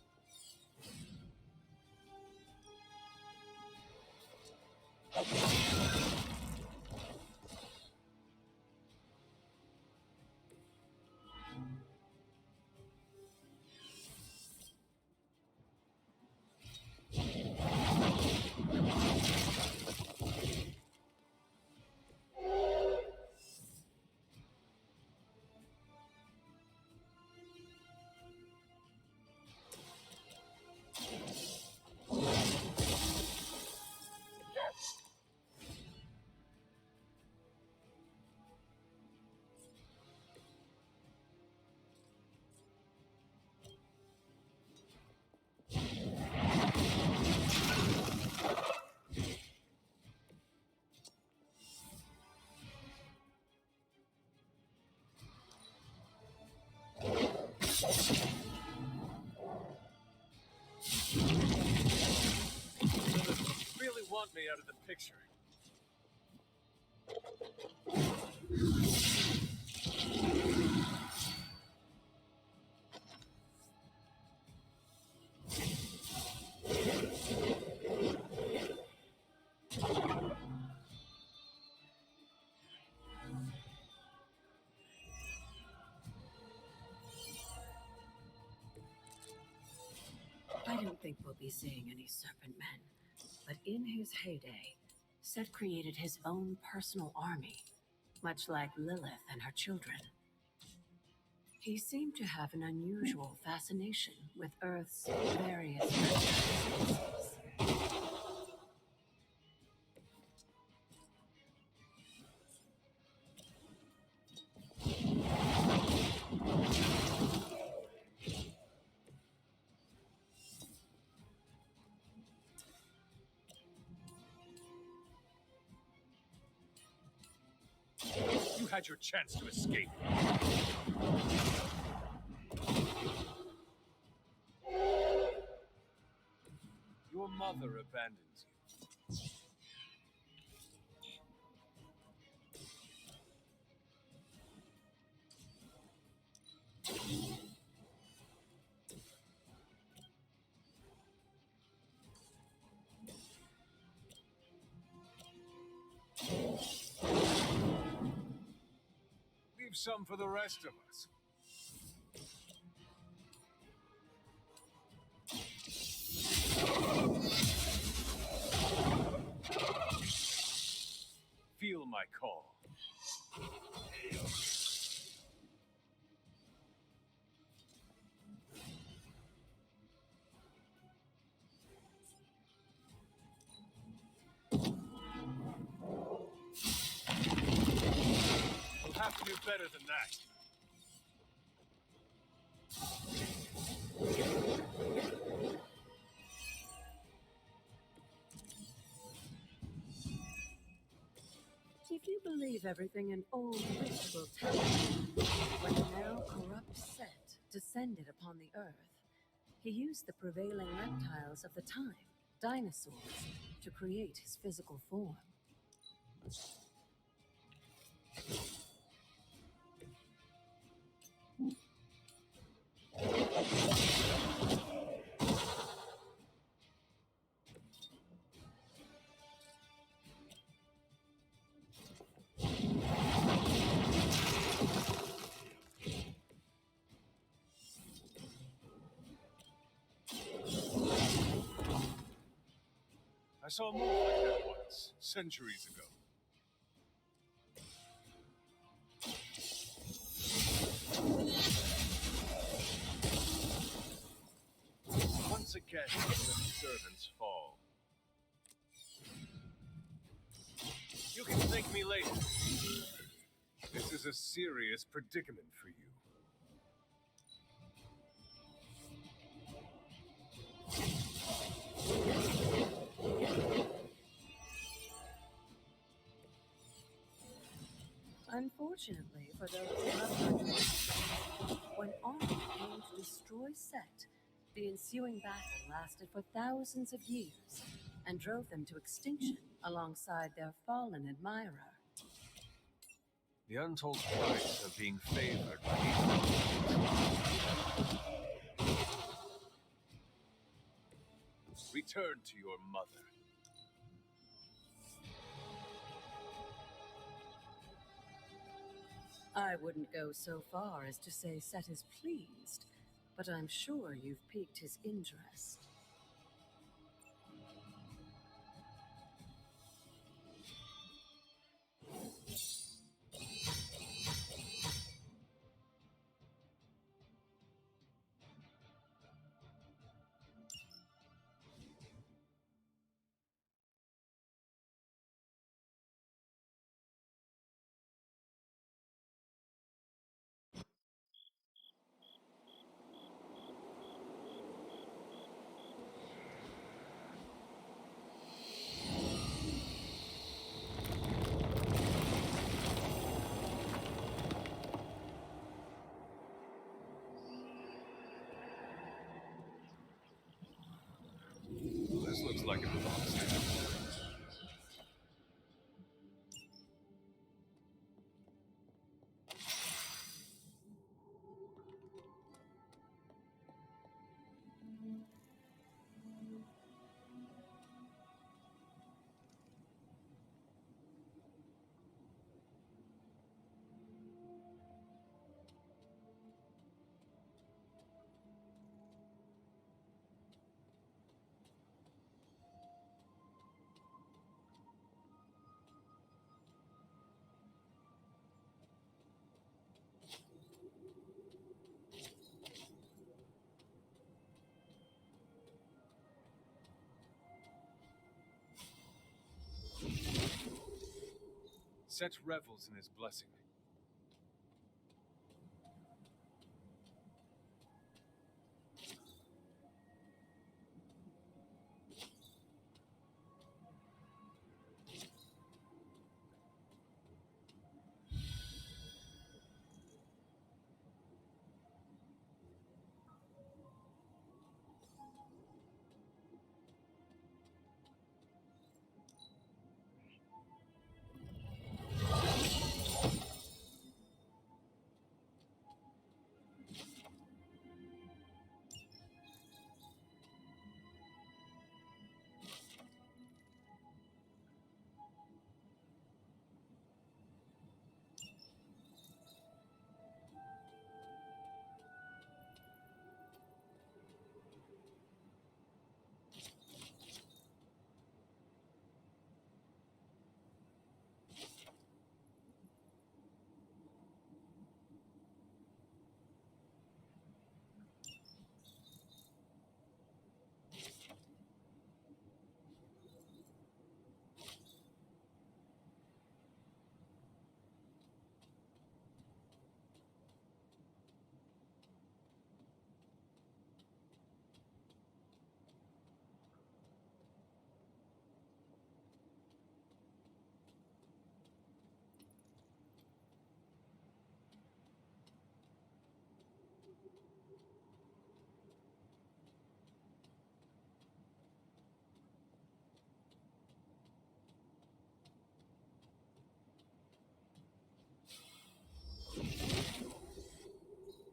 want me out of the picture. I don't think we'll be seeing any Serpent Men, but in his heyday, Set created his own personal army, much like Lilith and her children. He seemed to have an unusual fascination with Earth's various species. You had your chance to escape. Your mother abandons you. Leave some for the rest of us. Feel my call. We'll have to do better than that. If you believe everything an old witch will tell you, when the now corrupt Set descended upon the Earth, he used the prevailing reptiles of the time, dinosaurs, to create his physical form. I saw a move like that once, centuries ago. Once again, the servants fall. You can thank me later. This is a serious predicament for you. Unfortunately for those who love her, when Arthur came to destroy Set, the ensuing battle lasted for thousands of years and drove them to extinction alongside their fallen admirer. The untold price of being favored by Return to your mother. I wouldn't go so far as to say Set is pleased, but I'm sure you've piqued his interest. This looks like it belongs here. Set revels in his blessing.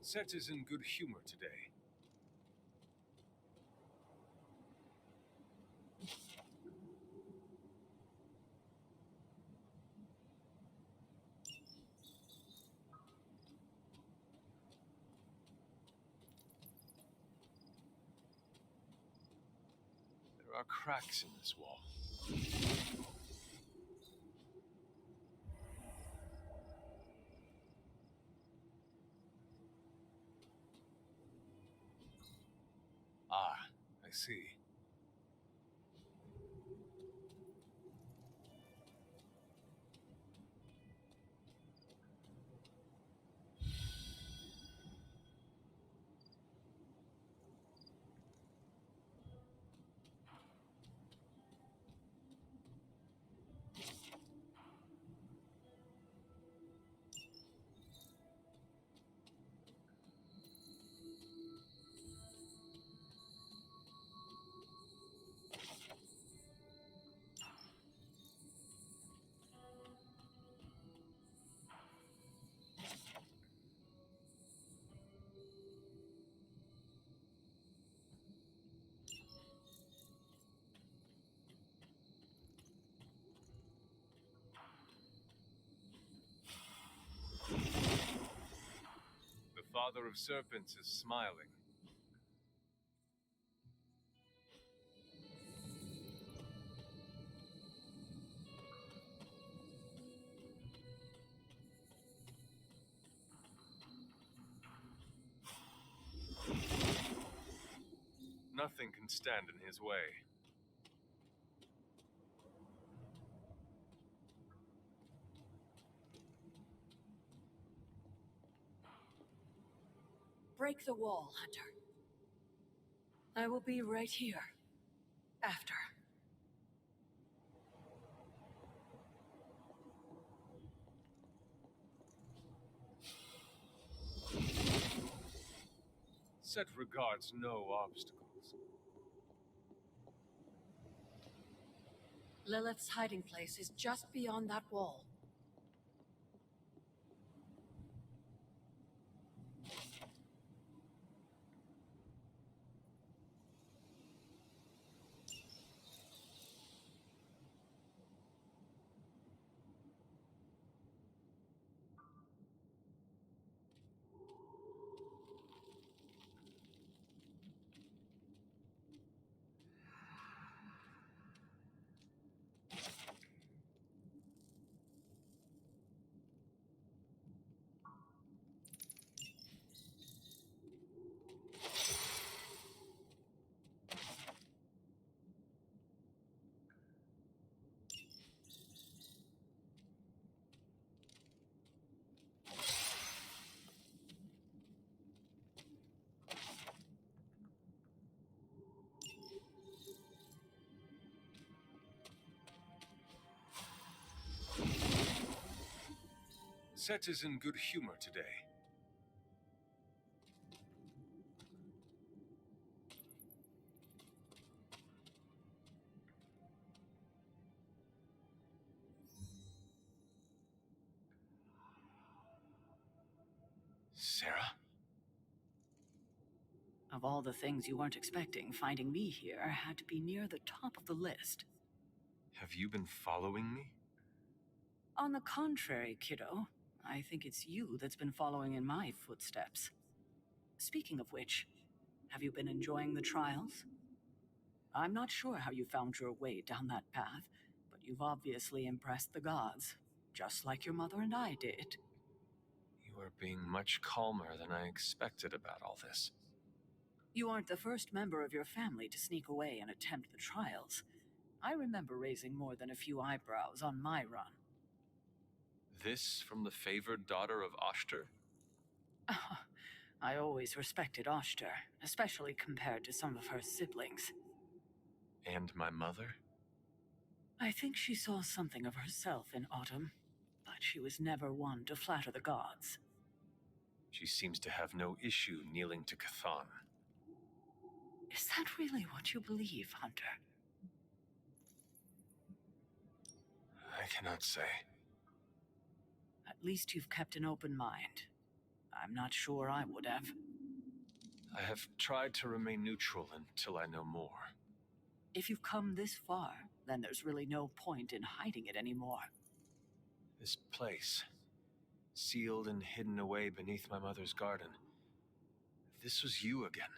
Set is in good humor today. There are cracks in this wall. Ah, I see. The Father of Serpents is smiling. Nothing can stand in his way. Break the wall, Hunter. I will be right here. After. Set regards no obstacles. Lilith's hiding place is just beyond that wall. Set is in good humor today. Sarah? Of all the things you weren't expecting, finding me here had to be near the top of the list. Have you been following me? On the contrary, kiddo, I think it's you that's been following in my footsteps. Speaking of which, have you been enjoying the trials? I'm not sure how you found your way down that path, but you've obviously impressed the gods, just like your mother and I did. You are being much calmer than I expected about all this. You aren't the first member of your family to sneak away and attempt the trials. I remember raising more than a few eyebrows on my run. This from the favored daughter of Oshter? I always respected Oshter, especially compared to some of her siblings. And my mother? I think she saw something of herself in Autumn, but she was never one to flatter the gods. She seems to have no issue kneeling to Chthon. Is that really what you believe, Hunter? I cannot say. At least you've kept an open mind. I'm not sure I would have. I have tried to remain neutral until I know more. If you've come this far, then there's really no point in hiding it anymore. This place, sealed and hidden away beneath my mother's garden. This was you again.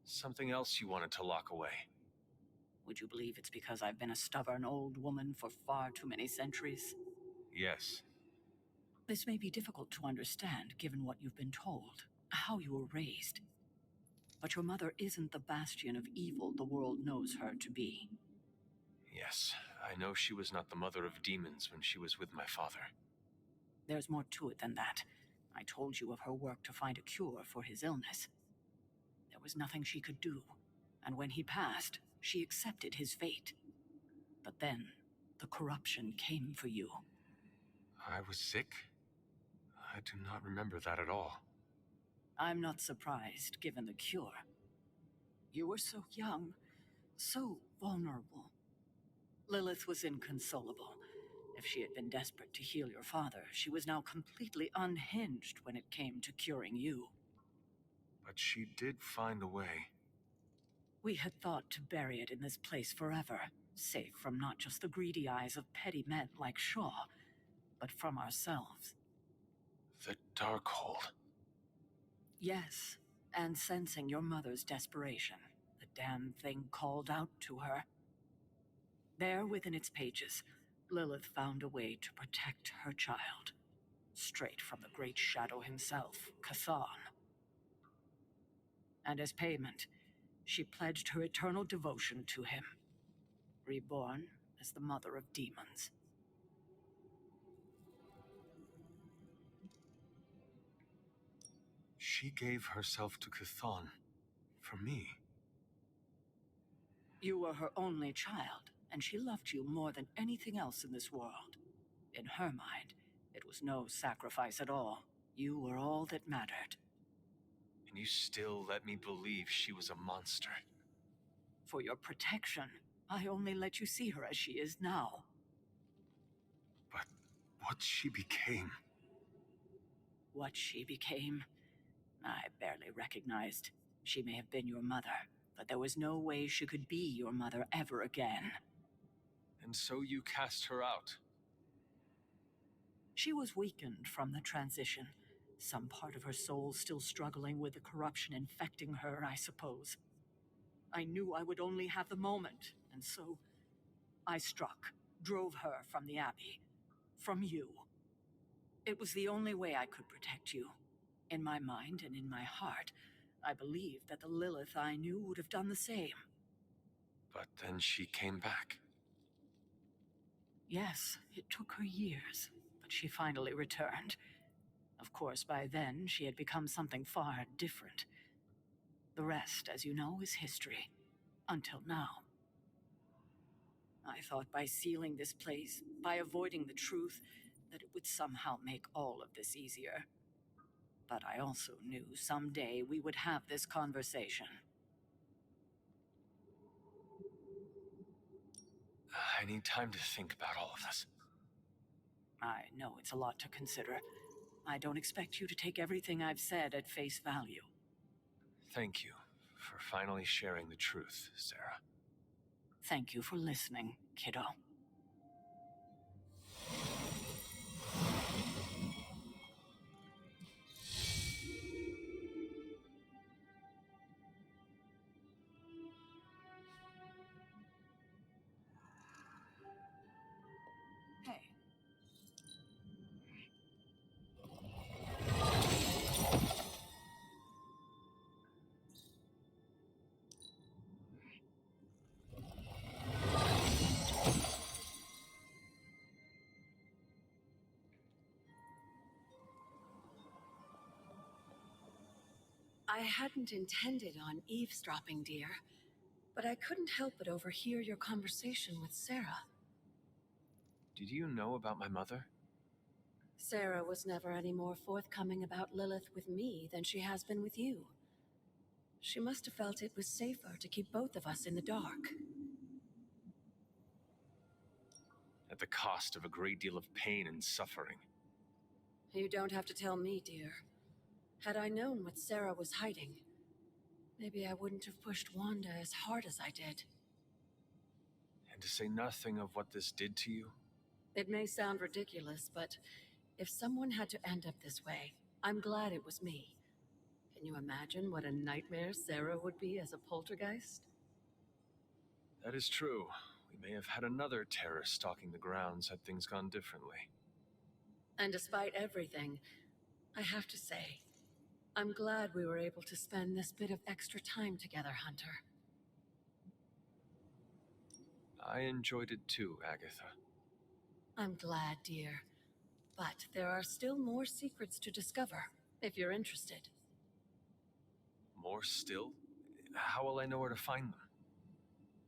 Something else you wanted to lock away. Would you believe it's because I've been a stubborn old woman for far too many centuries? Yes. This may be difficult to understand, given what you've been told, how you were raised. But your mother isn't the bastion of evil the world knows her to be. Yes, I know she was not the mother of demons when she was with my father. There's more to it than that. I told you of her work to find a cure for his illness. There was nothing she could do, and when he passed, she accepted his fate. But then, the corruption came for you. I was sick? I do not remember that at all. I'm not surprised, given the cure. You were so young, so vulnerable. Lilith was inconsolable. If she had been desperate to heal your father, she was now completely unhinged when it came to curing you. But she did find a way. We had thought to bury it in this place forever, safe from not just the greedy eyes of petty men like Shaw, but from ourselves. The Darkhold. Yes, and sensing your mother's desperation, the damn thing called out to her. There within its pages, Lilith found a way to protect her child, straight from the Great Shadow himself, Chthon. And as payment, she pledged her eternal devotion to him, reborn as the mother of demons. She gave herself to Chthon. For me. You were her only child, and she loved you more than anything else in this world. In her mind, it was no sacrifice at all. You were all that mattered. And you still let me believe she was a monster. For your protection, I only let you see her as she is now. But what she became... What she became? I barely recognized. She may have been your mother, but there was no way she could be your mother ever again. And so you cast her out? She was weakened from the transition. Some part of her soul still struggling with the corruption infecting her, I suppose. I knew I would only have the moment, and so I struck, drove her from the Abbey, from you. It was the only way I could protect you. In my mind and in my heart, I believed that the Lilith I knew would have done the same. But then she came back. Yes, it took her years, but she finally returned. Of course, by then, she had become something far different. The rest, as you know, is history. Until now. I thought by sealing this place, by avoiding the truth, that it would somehow make all of this easier. But I also knew someday we would have this conversation. I need time to think about all of this. I know it's a lot to consider. I don't expect you to take everything I've said at face value. Thank you for finally sharing the truth, Sarah. Thank you for listening, kiddo. Hey. I hadn't intended on eavesdropping, dear, but I couldn't help but overhear your conversation with Sarah. Did you know about my mother? Sarah was never any more forthcoming about Lilith with me than she has been with you. She must have felt it was safer to keep both of us in the dark. At the cost of a great deal of pain and suffering. You don't have to tell me, dear. Had I known what Sarah was hiding, maybe I wouldn't have pushed Wanda as hard as I did. And to say nothing of what this did to you? It may sound ridiculous, but if someone had to end up this way, I'm glad it was me. Can you imagine what a nightmare Sarah would be as a poltergeist? That is true. We may have had another terror stalking the grounds had things gone differently. And despite everything, I have to say, I'm glad we were able to spend this bit of extra time together, Hunter. I enjoyed it too, Agatha. I'm glad, dear. But there are still more secrets to discover, if you're interested. More still? How will I know where to find them?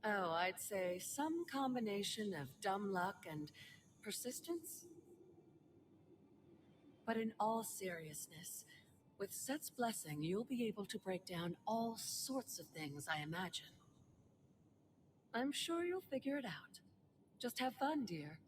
Oh, I'd say some combination of dumb luck and persistence. But in all seriousness, with Set's blessing, you'll be able to break down all sorts of things, I imagine. I'm sure you'll figure it out. Just have fun, dear.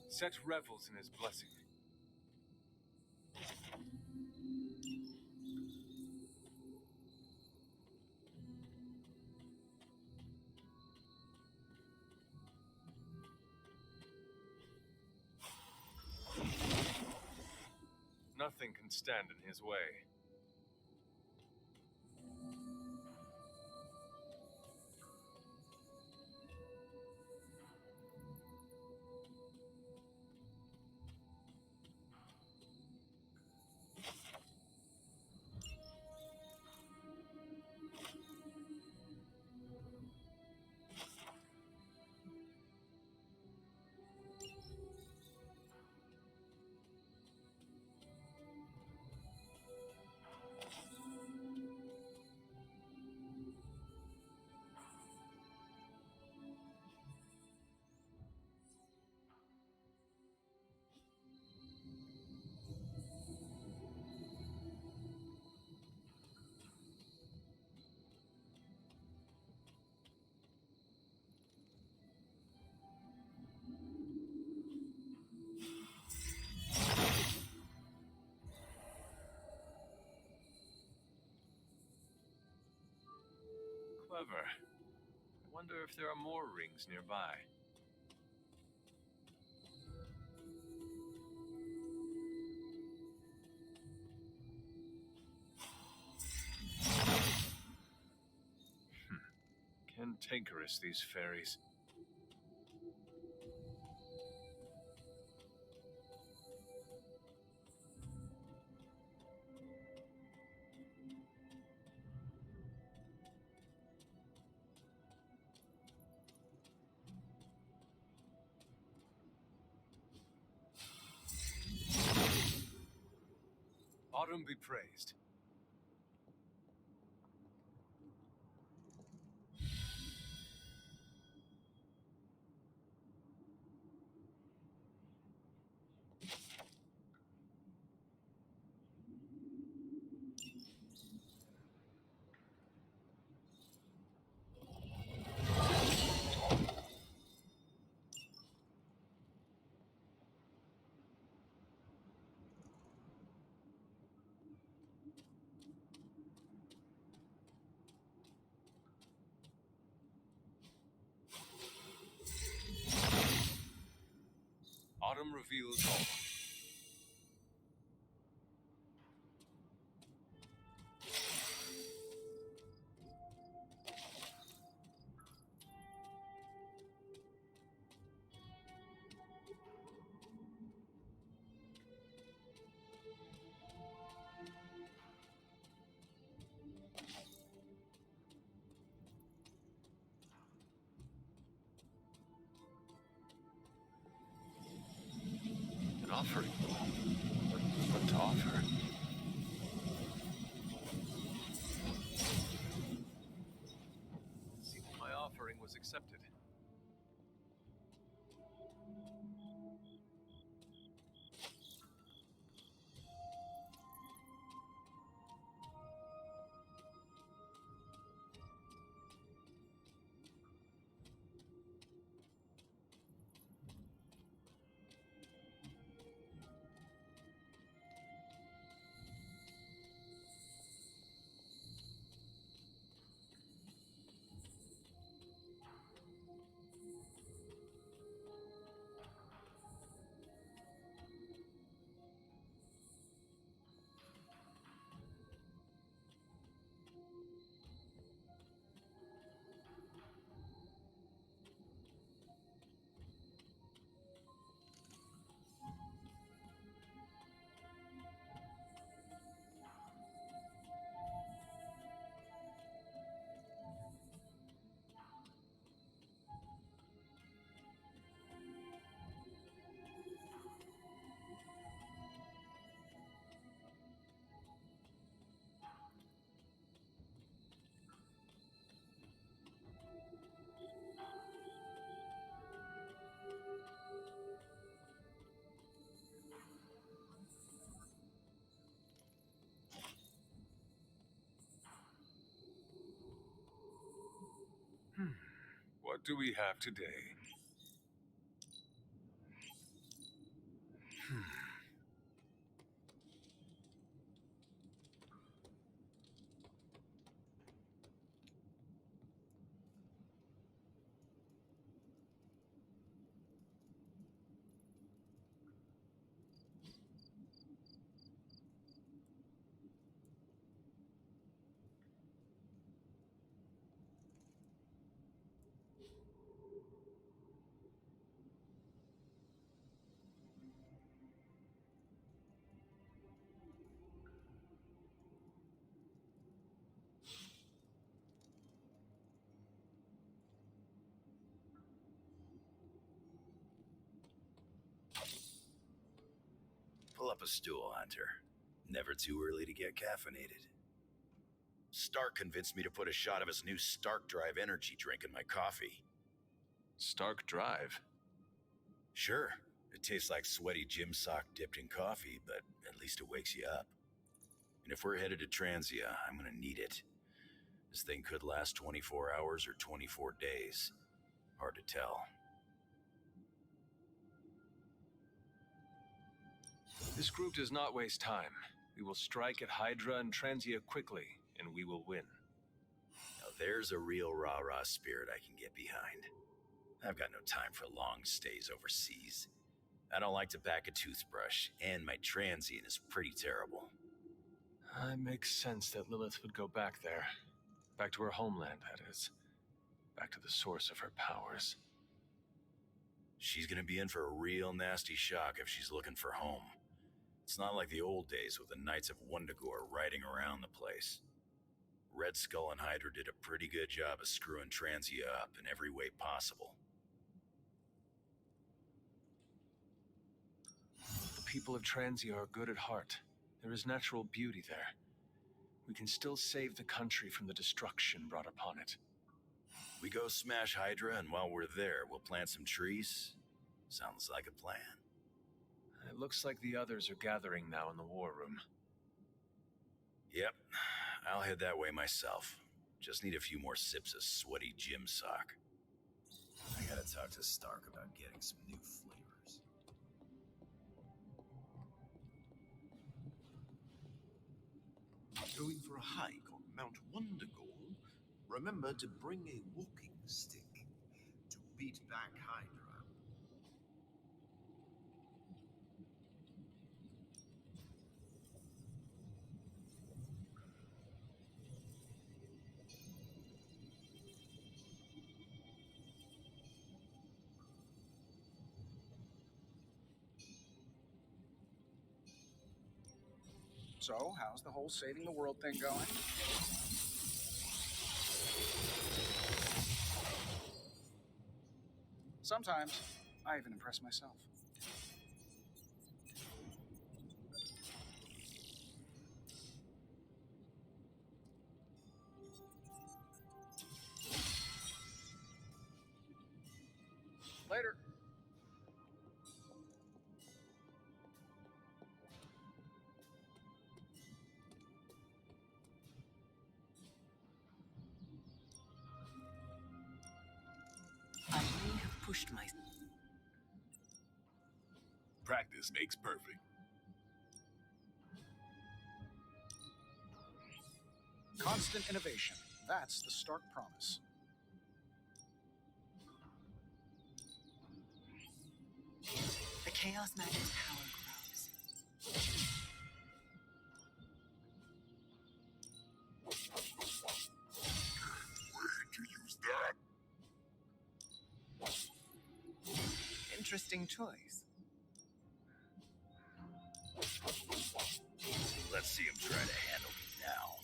Set revels in his blessing. Nothing can stand in his way. However, I wonder if there are more rings nearby. Cantankerous, these fairies. Autumn be praised. Autumn reveals all. An offering? What to offer? Seems my offering was accepted. What do we have today? Pull up a stool, Hunter. Never too early to get caffeinated. Stark convinced me to put a shot of his new Stark Drive energy drink in my coffee. Stark Drive? Sure. It tastes like sweaty gym sock dipped in coffee, but at least it wakes you up. And if we're headed to Transia, I'm gonna need it. This thing could last 24 hours or 24 days. Hard to tell. This group does not waste time. We will strike at Hydra and Transia quickly, and we will win. Now there's a real rah-rah spirit I can get behind. I've got no time for long stays overseas. I don't like to pack a toothbrush, and my transient is pretty terrible. It makes sense that Lilith would go back there. Back to her homeland, that is. Back to the source of her powers. She's gonna be in for a real nasty shock if she's looking for home. It's not like the old days with the Knights of Wundagore riding around the place. Red Skull and Hydra did a pretty good job of screwing Transia up in every way possible. The people of Transia are good at heart. There is natural beauty there. We can still save the country from the destruction brought upon it. We go smash Hydra, and while we're there, we'll plant some trees? Sounds like a plan. It looks like the others are gathering now in the war room. Yep, I'll head that way myself. Just need a few more sips of sweaty gym sock. I gotta talk to Stark about getting some new flavors. Going for a hike on Mount Wundagore? Remember to bring a walking stick to beat back Hydra. So, how's the whole saving the world thing going? Sometimes, I even impress myself. Later. I may have pushed my... Practice makes perfect. Constant innovation. That's the Stark promise. The Chaos Magic's power grows. Where'd you use that? Interesting choice. Let's see him try to handle me now.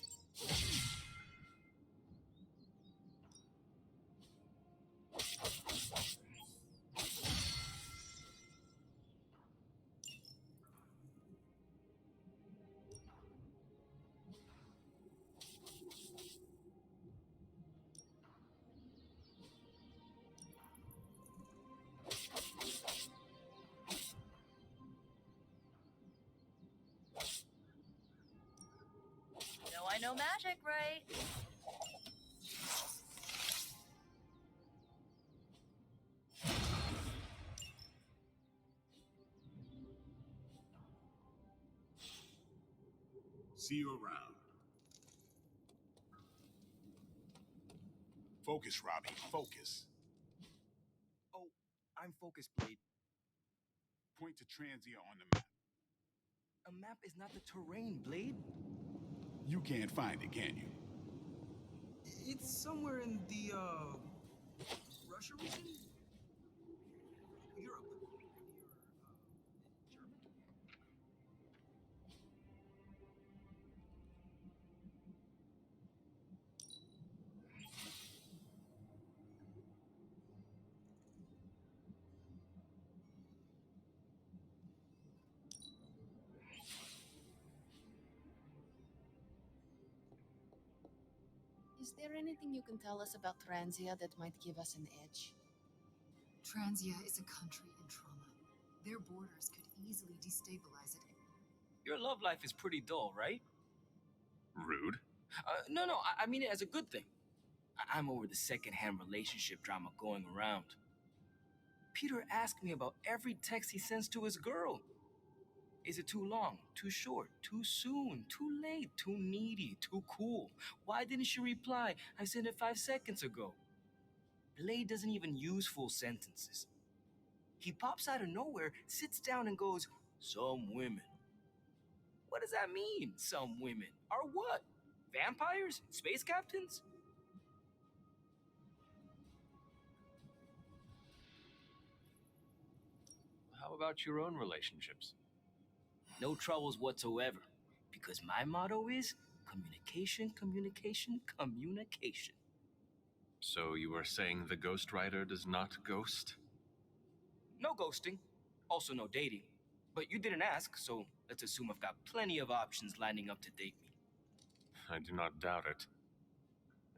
I know magic, right? See you around. Focus, Robbie, focus. Oh, I'm focused, Blade. Point to Transia on the map. A map is not the terrain, Blade. You can't find it, can you? It's somewhere in the, Russia region? Europe. Is there anything you can tell us about Transia that might give us an edge? Transia is a country in trauma. Their borders could easily destabilize it. Your love life is pretty dull, right? Rude. No, I mean it as a good thing. I'm over the secondhand relationship drama going around. Peter asked me about every text he sends to his girl. Is it too long, too short, too soon, too late, too needy, too cool? Why didn't she reply? I sent it 5 seconds ago. Blade doesn't even use full sentences. He pops out of nowhere, sits down, and goes, "Some women." What does that mean, some women? Are what? Vampires? Space captains? How about your own relationships? No troubles whatsoever. Because my motto is communication, communication, communication. So you are saying the Ghost Rider does not ghost? No ghosting. Also no dating. But you didn't ask, so let's assume I've got plenty of options lining up to date me. I do not doubt it.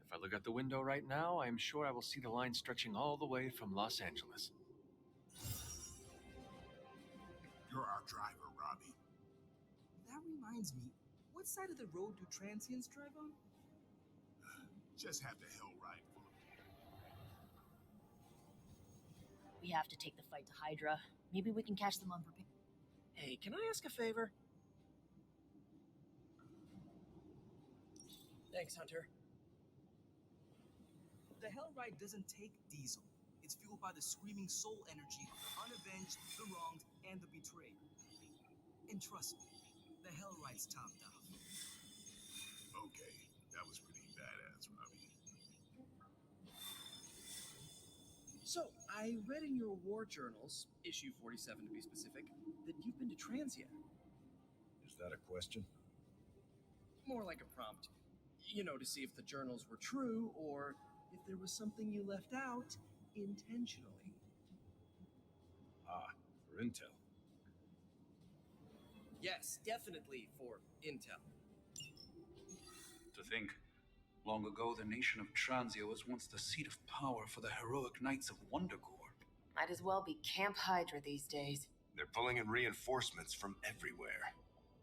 If I look out the window right now, I am sure I will see the line stretching all the way from Los Angeles. You're our driver, Robbie. That reminds me, what side of the road do transients drive on? Just have the hell right for me. We have to take the fight to Hydra. Maybe we can catch them unprepared. Hey, can I ask a favor? Thanks, Hunter. The Hellride doesn't take diesel. It's fueled by the screaming soul energy of the unavenged, the wronged, and the betrayed. And trust me, the Hellride's topped off. Okay, that was pretty badass, Robbie. So, I read in your war journals, issue 47 to be specific, that you've been to Transia. Is that a question? More like a prompt. You know, to see if the journals were true, or if there was something you left out intentionally. Ah, for intel. Yes, definitely for intel. To think, long ago the nation of Transia was once the seat of power for the heroic knights of Wundagore. Might as well be Camp Hydra these days. They're pulling in reinforcements from everywhere.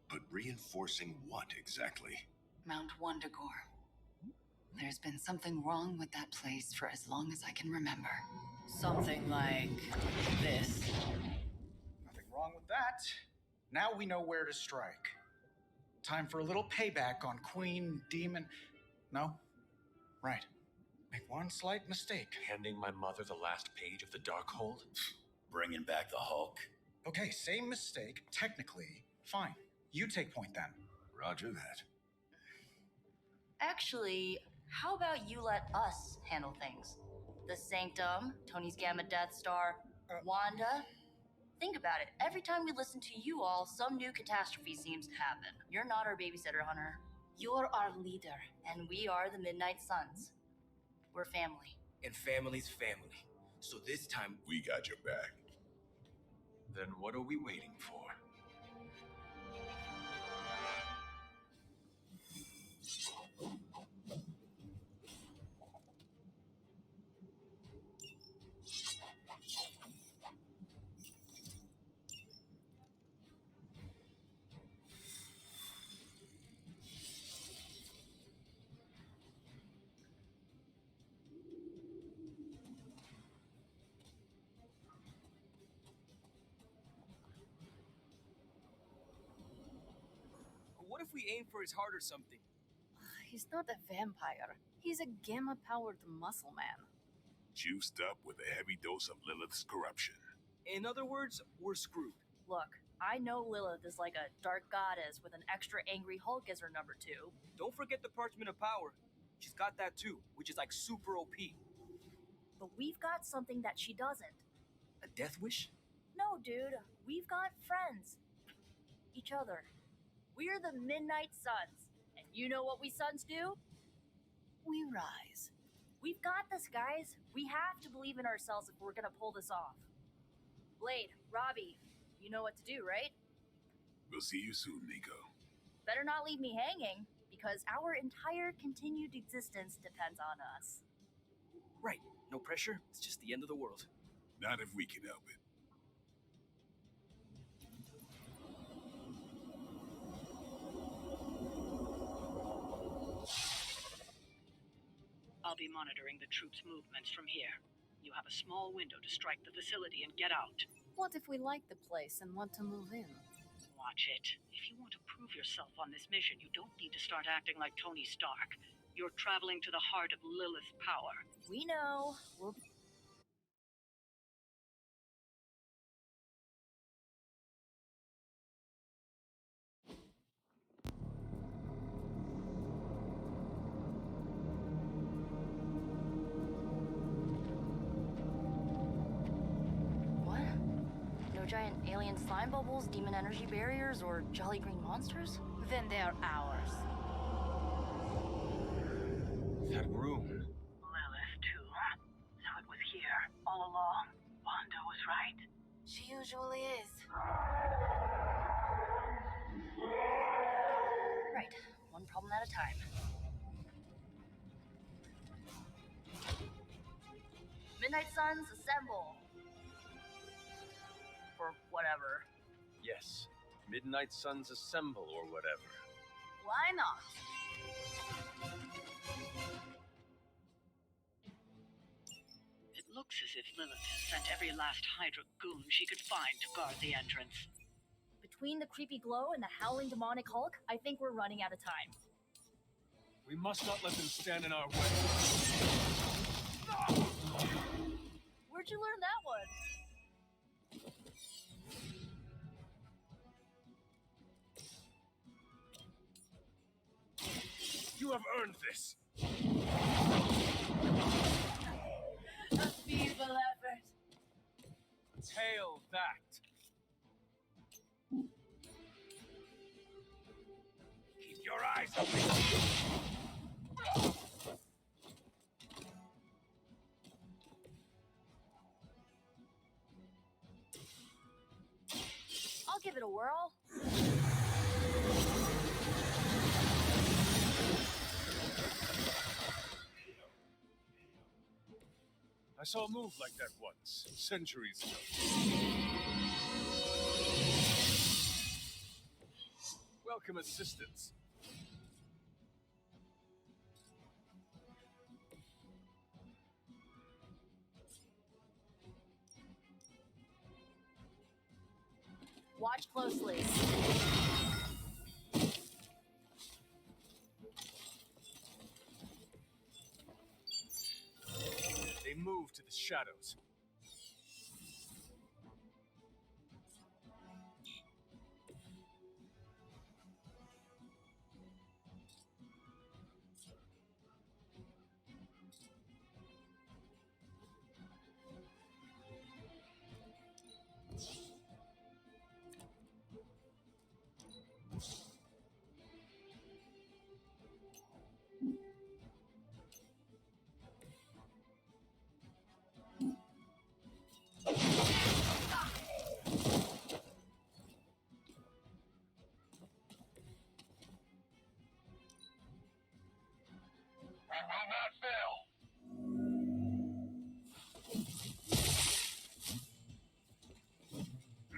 But reinforcing what exactly? Mount Wundagore. There's been something wrong with that place for as long as I can remember. Something like this. Nothing wrong with that. Now we know where to strike. Time for a little payback on Queen, Demon... No? Right. Make one slight mistake. Handing my mother the last page of the Darkhold? Bringing back the Hulk? Okay, same mistake. Technically, fine. You take point then. Roger that. Actually, how about you let us handle things? The Sanctum, Tony's Gamma Death Star, Wanda. Think about it. Every time we listen to you all, some new catastrophe seems to happen. You're not our babysitter, Hunter. You're our leader, and we are the Midnight Suns. We're family. And family's family. So this time, We got your back. Then what are we waiting for? what if we aim for his heart or something? He's not a vampire. He's a gamma-powered muscle man. Juiced up with a heavy dose of Lilith's corruption. In other words, we're screwed. Look, I know Lilith is like a dark goddess with an extra angry Hulk as her number 2. Don't forget the Parchment of Power. She's got that too, which is like super OP. But we've got something that she doesn't. A death wish? No, dude. We've got friends. Each other. We're the Midnight Suns. And you know what we Suns do? We rise. We've got this, guys. We have to believe in ourselves if we're gonna pull this off. Blade, Robbie, you know what to do, right? We'll see you soon, Nico. Better not leave me hanging, because our entire continued existence depends on us. Right. No pressure. It's just the end of the world. Not if we can help it. I'll be monitoring the troops' movements from here. You have a small window to strike the facility and get out. What if we like the place and want to move in? Why watch it. If you want to prove yourself on this mission, you don't need to start acting like Tony Stark. You're traveling to the heart of Lilith's power. We know. We'll be. What? No giant alien slime bubbles, demon energy barriers, or jolly green monsters? Then they're ours. That room. Lilith, too. So it was here, all along. Wanda was right. She usually is. Right. One problem at a time. Midnight Suns, assemble! Or whatever. Yes. Midnight Suns assemble or whatever. Why not? It looks as if Lilith has sent every last Hydra goon she could find to guard the entrance. Between the creepy glow and the howling demonic Hulk, I think we're running out of time. We must not let them stand in our way. Where'd you learn that one? You have earned this. A feeble effort. Tail that. Keep your eyes open. I'll give it a whirl. I saw a move like that once, centuries ago. Welcome assistance. Watch closely. They move to the shadows.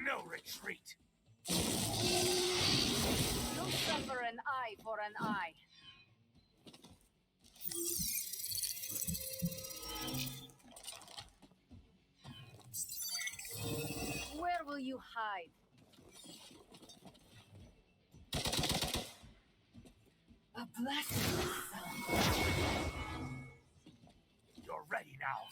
No retreat. Don't suffer an eye for an eye. Where will you hide? A blessing, son. You're ready now.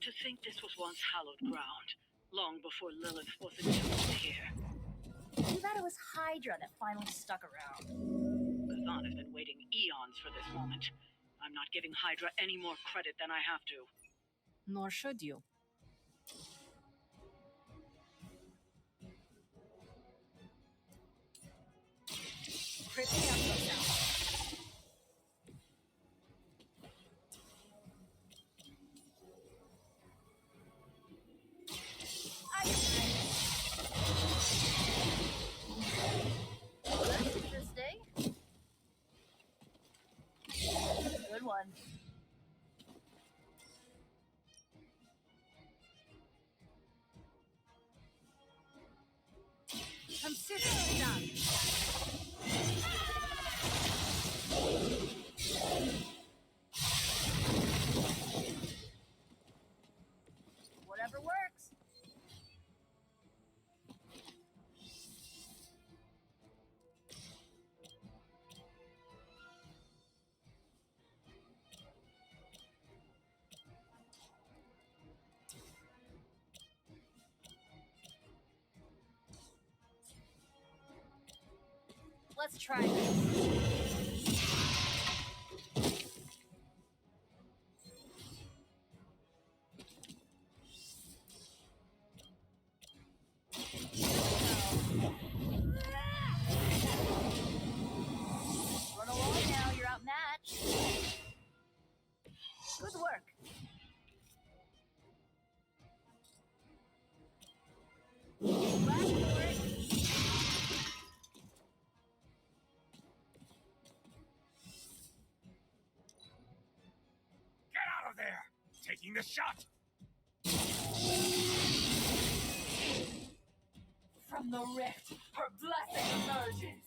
To think this was once hallowed ground, long before Lilith was a nuisance here. Too bad it was Hydra that finally stuck around. Kazan has been waiting eons for this moment. I'm not giving Hydra any more credit than I have to. Nor should you. Crippling up yourself. That's interesting. Good one. Consider it done. let's try this. Run along now, you're outmatched. Good work. Back for it. Get out of there! Taking the shot! From the rift, her blessing emerges.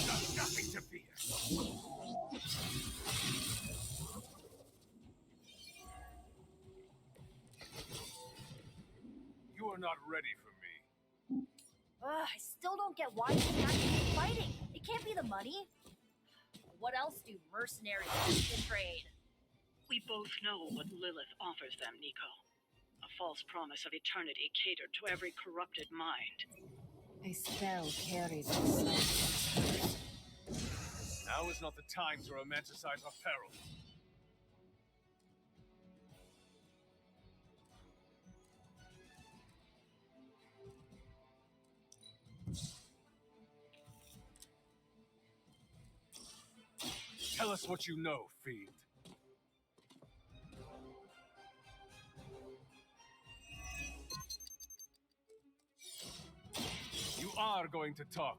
Got nothing to fear. You are not ready for me. I still don't get why she's actually fighting. It can't be the money. What else do mercenaries do in trade? We both know what Lilith offers them, Nico. A false promise of eternity catered to every corrupted mind. A spell carries us. Now is not the time to romanticize our peril. Tell us what you know, fiend. You are going to talk.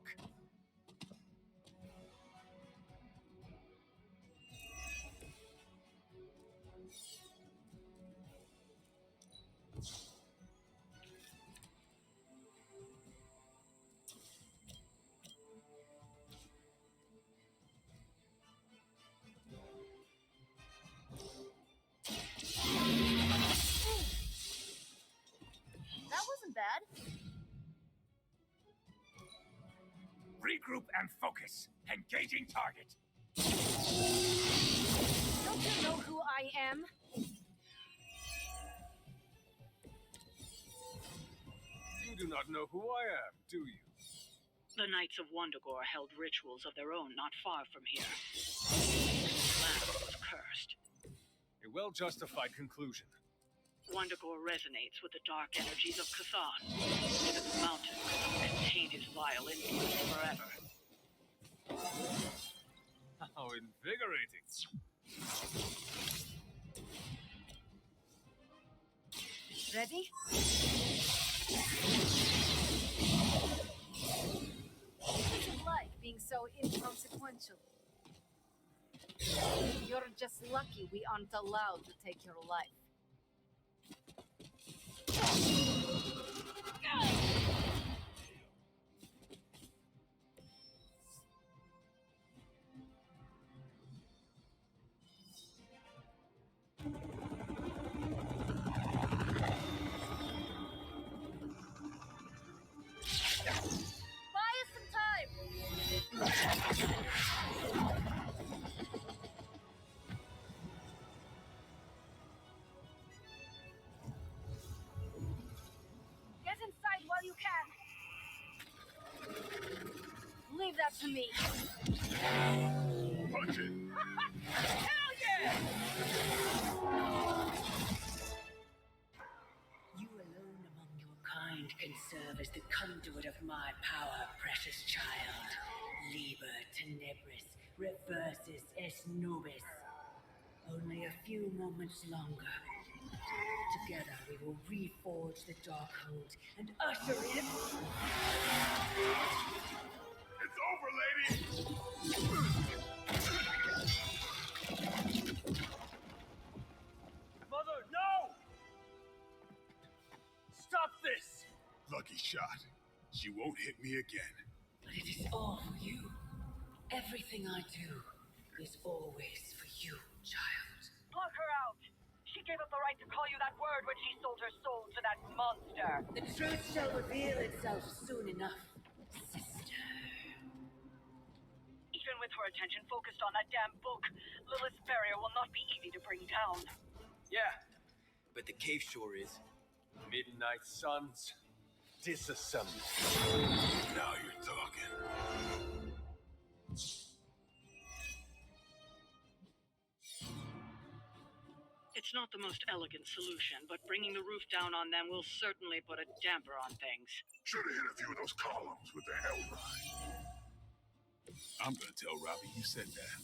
That wasn't bad. Regroup and focus. Engaging target. Don't you know who I am? You do not know who I am, do you? The Knights of Wundagore held rituals of their own not far from here. The land was cursed. A well-justified conclusion. Wundagore resonates with the dark energies of Cthon. Even the mountain could not contain his vile influence forever. How invigorating. Ready? What's it like being so inconsequential? You're just lucky we aren't allowed to take your life. Buy us some time. Get inside while you can. Leave that to me. Punch it. Hell yeah! You alone among your kind can serve as the conduit of my power, precious child. Liber tenebris, reversus est nobis. Only a few moments longer. Together we will reforge the Darkhold and usher in... It's over, lady! Mother, no! Stop this! Lucky shot. She won't hit me again. But it is all for you. Everything I do is always for you, child. Block her out! She gave up the right to call you that word when she sold her soul to that monster. The truth shall reveal itself soon enough, sister. Even with her attention focused on that damn book, Lilith's barrier will not be easy to bring down. Yeah, but the cave sure is. Midnight suns, disassembled. Now you're talking. It's not the most elegant solution, but bringing the roof down on them will certainly put a damper on things. Should have hit a few of those columns with the Hellride. I'm gonna tell Robbie you said that.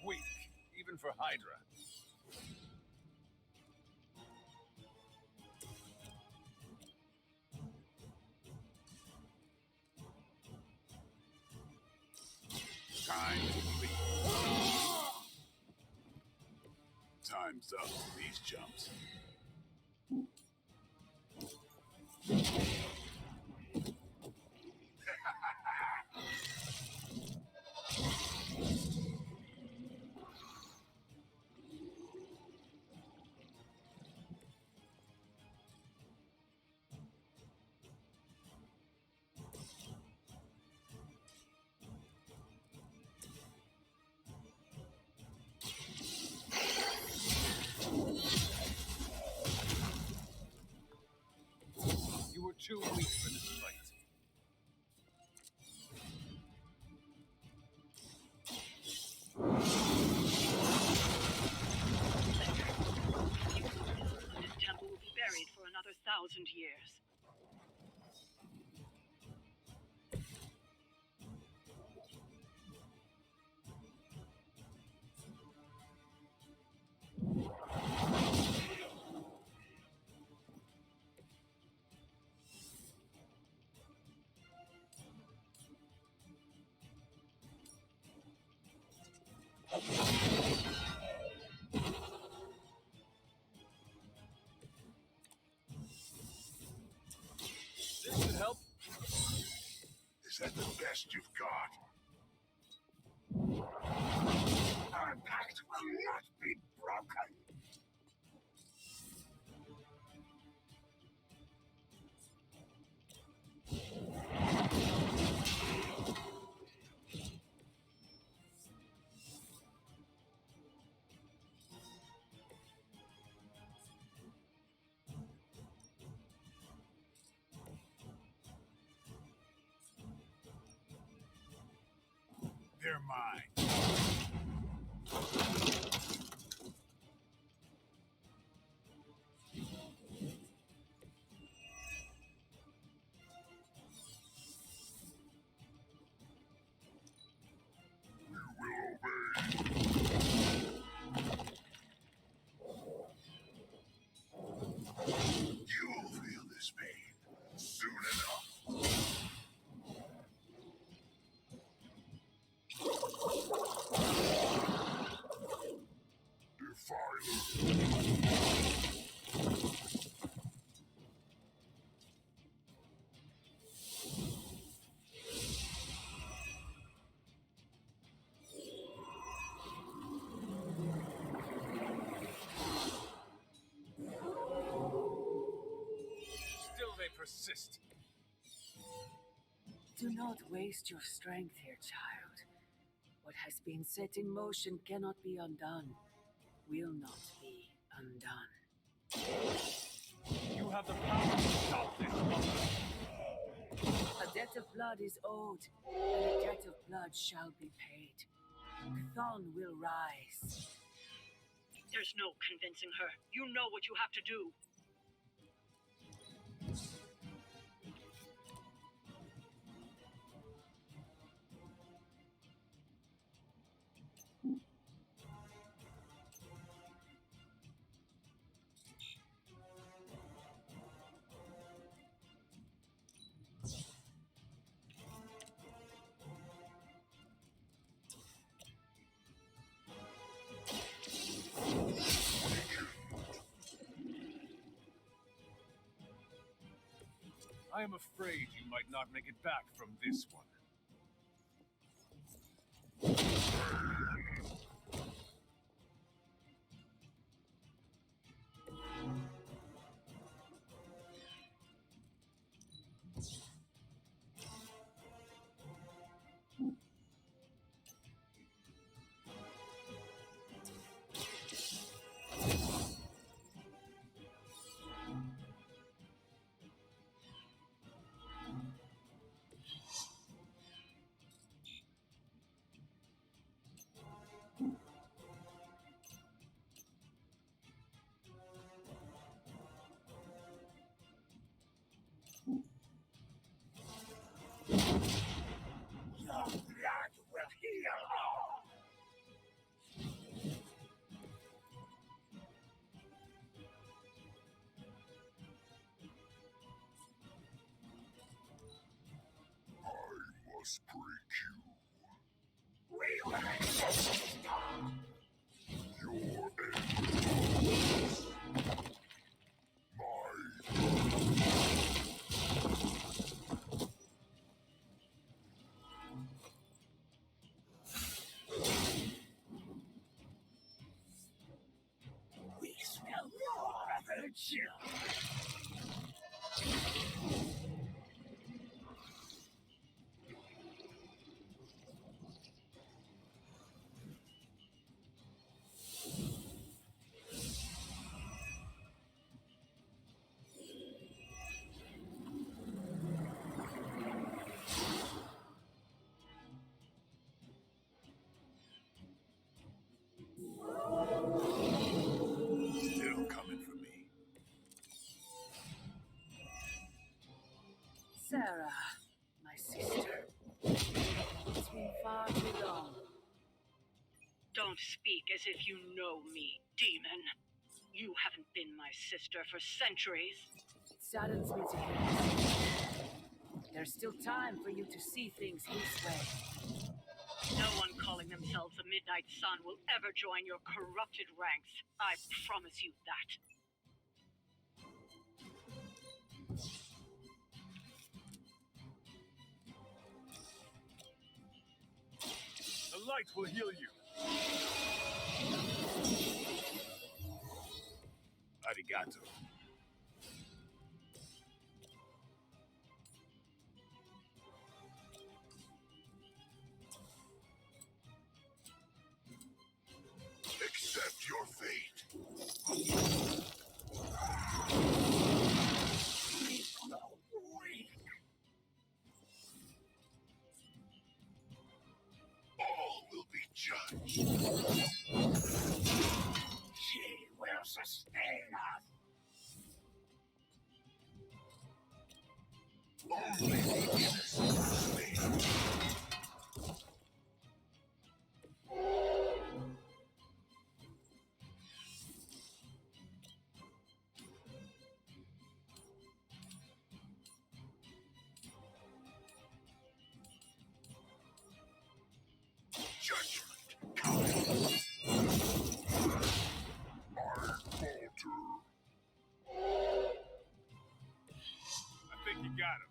Weak, even for Hydra. Time to leave. Time's up for these jumps. You were too weak for this fight. This temple will be buried for another 1,000 years. This should help. Is that the best you've got? Our pact will not be broken. They're mine. You'll feel this pain soon enough. Still they persist. Do not waste your strength here, child. What has been set in motion cannot be undone. Will not be undone. You have the power to stop this monster. A debt of blood is owed, and a debt of blood shall be paid. Chthon will rise. There's no convincing her. You know what you have to do. I am afraid you might not make it back from this one. We smell more virtue. Still coming for me. Sarah, my sister. It's been far too long. Don't speak as if you know me, demon. You haven't been my sister for centuries. It saddens me to hear this. There's still time for you to see things his way. No one calling themselves the Midnight Sun will ever join your corrupted ranks. I promise you that. The light will heal you. Arigato. Accept your fate. All will be judged. She will sustain us. Only the innocent sleep. Judgment comes. I falter. I think you got him.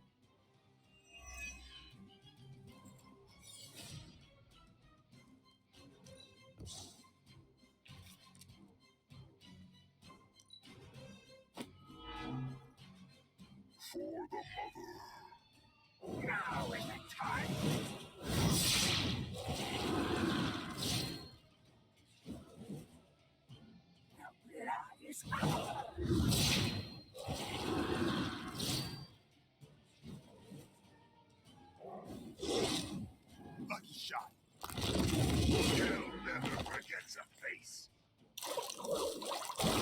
For the mother. Now is the time. The blood is ours. Lucky shot. Hell never forgets a face. The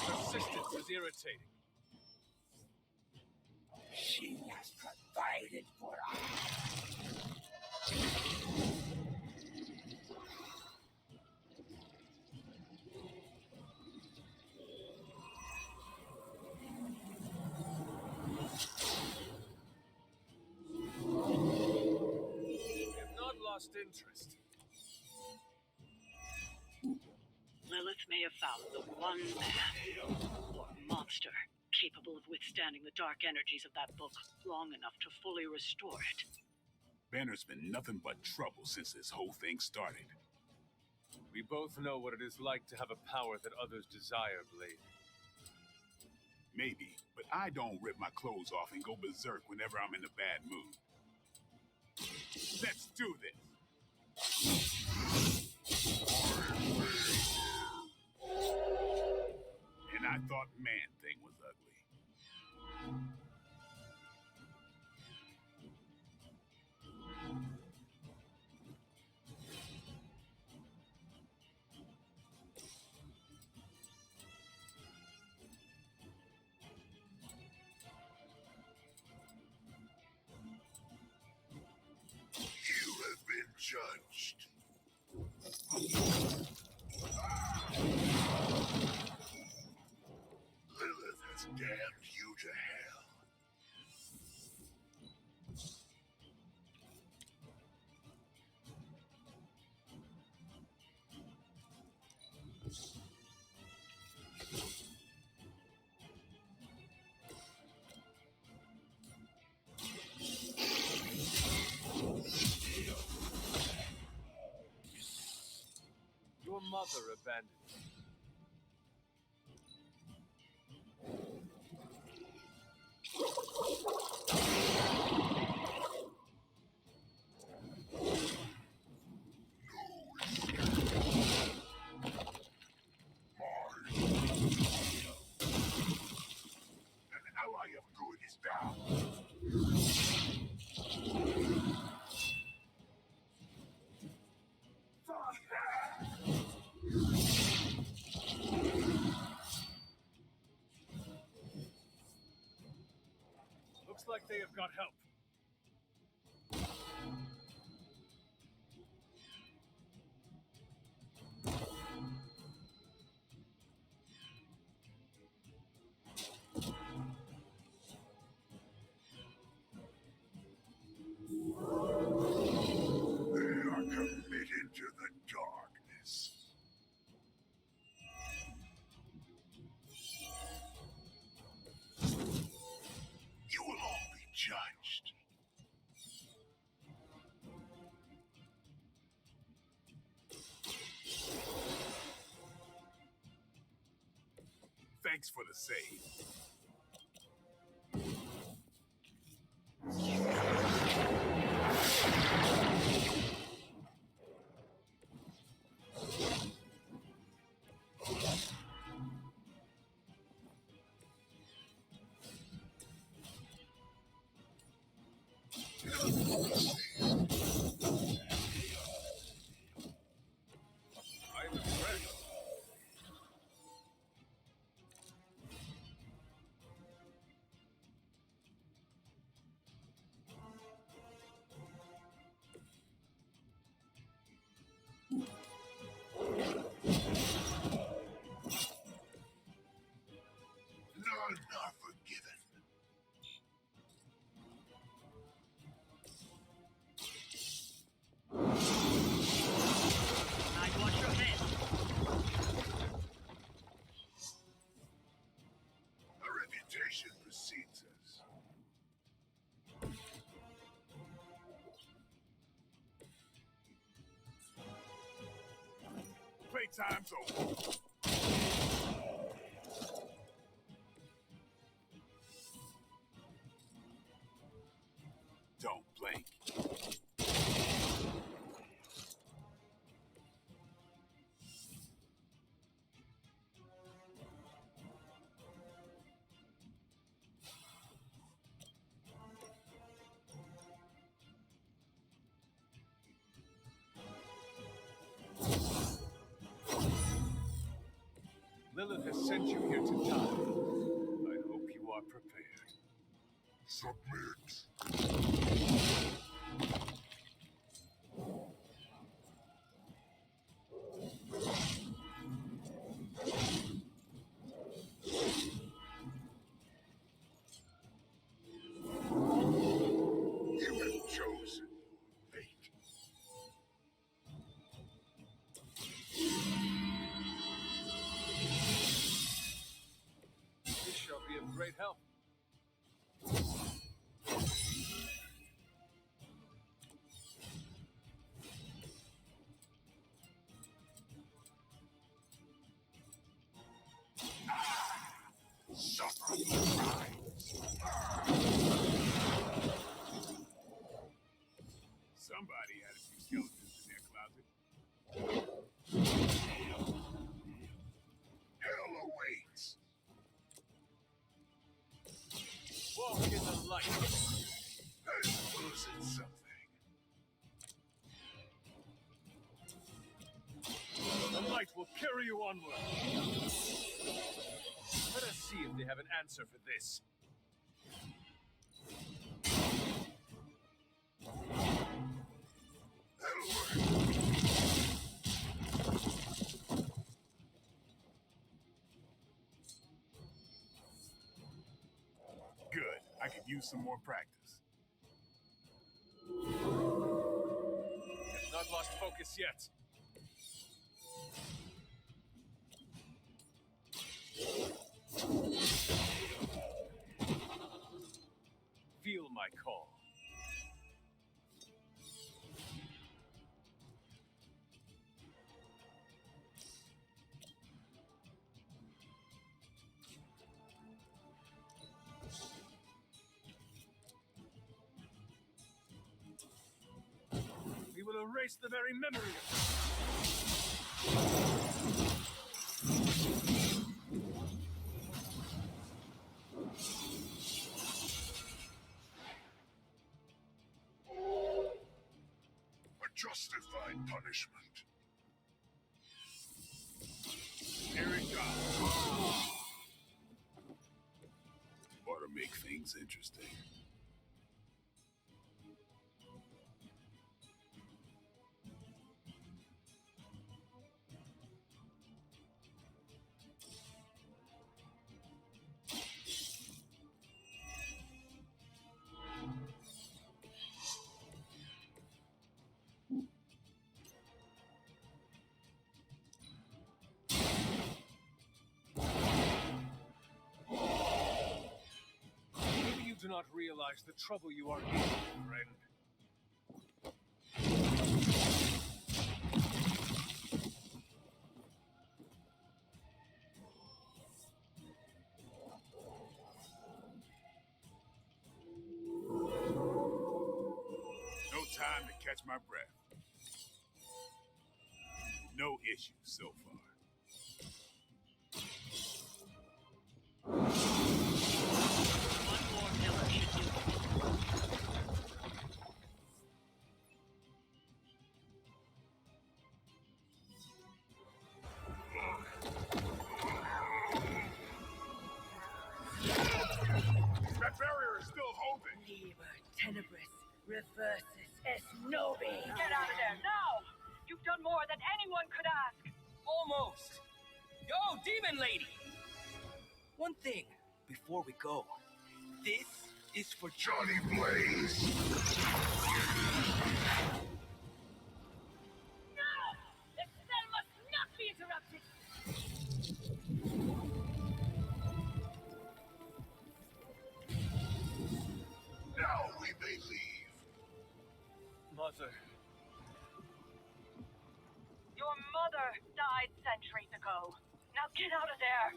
persistence is irritating. She has provided for us. We have not lost interest. Lilith may have found the one man, or monster, capable of withstanding the dark energies of that book long enough to fully restore it. Banner's been nothing but trouble since this whole thing started. We both know what it is like to have a power that others desire, Blade. Maybe, but I don't rip my clothes off and go berserk whenever I'm in a bad mood. Let's do this! And I thought Man-Thing was ugly. You have been judged. Lilith has damned you to hell. mother abandoned me. An ally of good is down. Looks like they have got help. They are committed to the darkness. You will all be judged. Thanks for the save. I'm impressed. None are forgiven. I'd wash your head. A reputation precedes us. Playtime's over. Don't blink. Lilith has sent you here to die. I hope you are prepared. Submit. You have chosen fate. This shall be of great help. Suffer the crimes. Somebody had a few skeletons in their closet. Hell awaits. Walk in the light. Let's lose it something. The light will carry you onward. Let us see if they have an answer for this. That'll work. Good. I could use some more practice. Have not lost focus yet. Feel my call. will erase the very memory of A justified punishment. Here it comes. Ought to make things interesting. Maybe you do not realize the trouble you are in, friend. No time to catch my breath. No issues so far. One more pillar should do it. That barrier is still holding. Liber tenebris reversus es nobi. Get out of there now! You've done more than anyone could ask. Almost. Yo, demon lady! One thing before we go. This is for Johnny Blaze. No! The spell must not be interrupted! Now we may leave. Mother. Your mother died centuries ago. Now get out of there!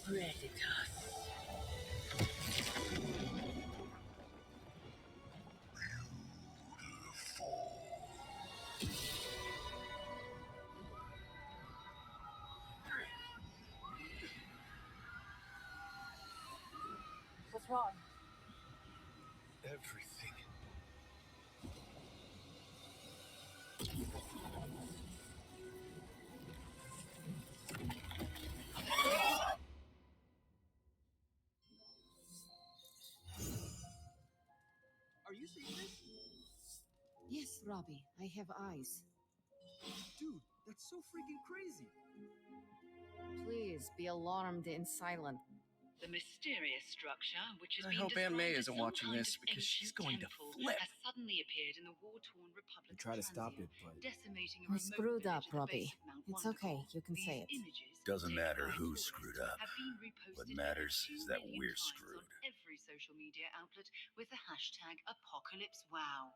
Predators. What's wrong? Everything. Are you seeing this? Yes, Robbie, I have eyes. Dude, that's so freaking crazy. Please be alarmed and silent. The mysterious structure, which has I been hope Aunt May described as isn't some watching kind this of because she's ancient going to temple, flip. has suddenly appeared in the war-torn Republic I try to of stop Transia, it, but decimating a I remote screwed up, village at the Robbie. base of Mount It's Wonderful. okay, you can say These it. images, Doesn't taken matter by who tourists, screwed up. have been reposted What over matters 2 is that million we're times screwed. on every social media outlet with the hashtag ApocalypseWow.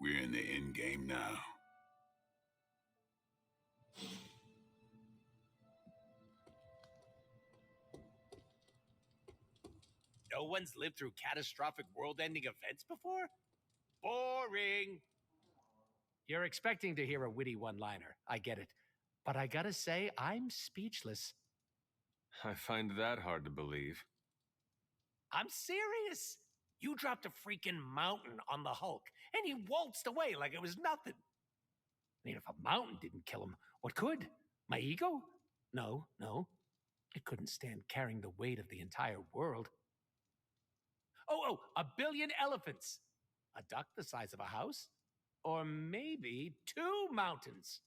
We're in the end game now. No one's lived through catastrophic world-ending events before? Boring! You're expecting to hear a witty one-liner. I get it. But I gotta say, I'm speechless. I find that hard to believe. I'm serious! You dropped a freaking mountain on the Hulk, and he waltzed away like it was nothing. I mean, if a mountain didn't kill him, what could? My ego? No. It couldn't stand carrying the weight of the entire world. Oh, 1 billion elephants! A duck the size of a house? Or maybe 2 mountains?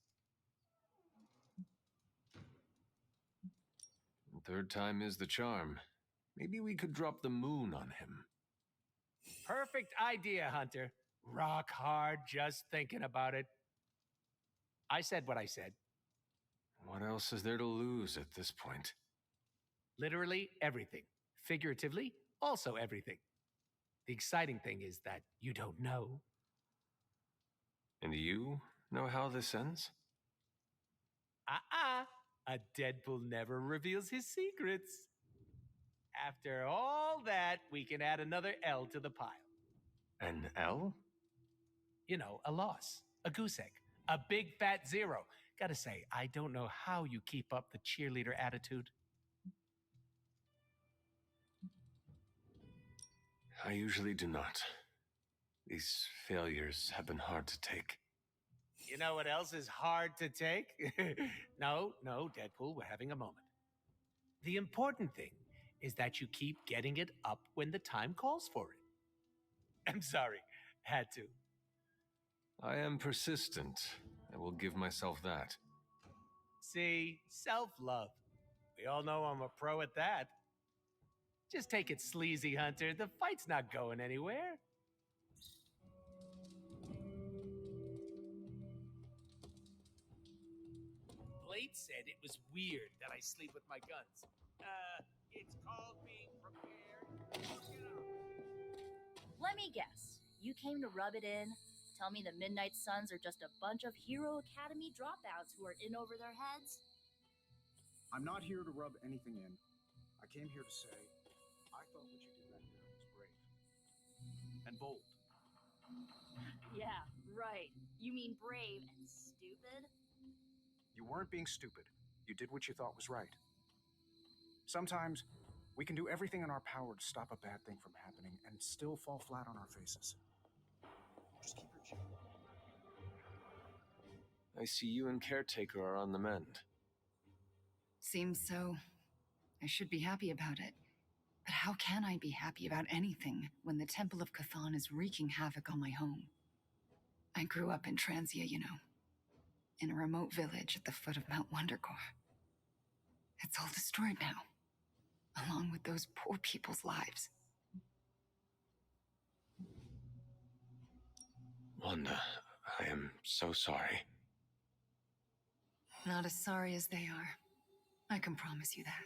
Third time is the charm. Maybe we could drop the moon on him. Perfect idea, Hunter. Rock hard just thinking about it. I said what I said. What else is there to lose at this point? Literally everything. Figuratively, also everything. The exciting thing is that you don't know. And you know how this ends? A Deadpool never reveals his secrets. After all that, we can add another L to the pile. An L? You know, a loss, a goose egg, a big fat 0. Gotta say, I don't know how you keep up the cheerleader attitude. I usually do not. These failures have been hard to take. You know what else is hard to take? No, Deadpool, we're having a moment. The important thing is that you keep getting it up when the time calls for it. I'm sorry, had to. I am persistent. I will give myself that. See, self-love. We all know I'm a pro at that. Just take it sleazy, Hunter. The fight's not going anywhere. Blade said it was weird that I sleep with my guns. It's called being prepared. Let me guess. You came to rub it in? Tell me the Midnight Suns are just a bunch of Hero Academy dropouts who are in over their heads? I'm not here to rub anything in. I came here to say, I thought what you did back there was brave. And bold. Yeah, right. You mean brave and stupid? You weren't being stupid. You did what you thought was right. Sometimes, we can do everything in our power to stop a bad thing from happening and still fall flat on our faces. Just keep your chin. I see you and Caretaker are on the mend. Seems so. I should be happy about it. But how can I be happy about anything when the Temple of Cthon is wreaking havoc on my home? I grew up in Transia, you know. In a remote village at the foot of Mount Wondergore. It's all destroyed now, along with those poor people's lives. Wanda, I am so sorry. Not as sorry as they are. I can promise you that.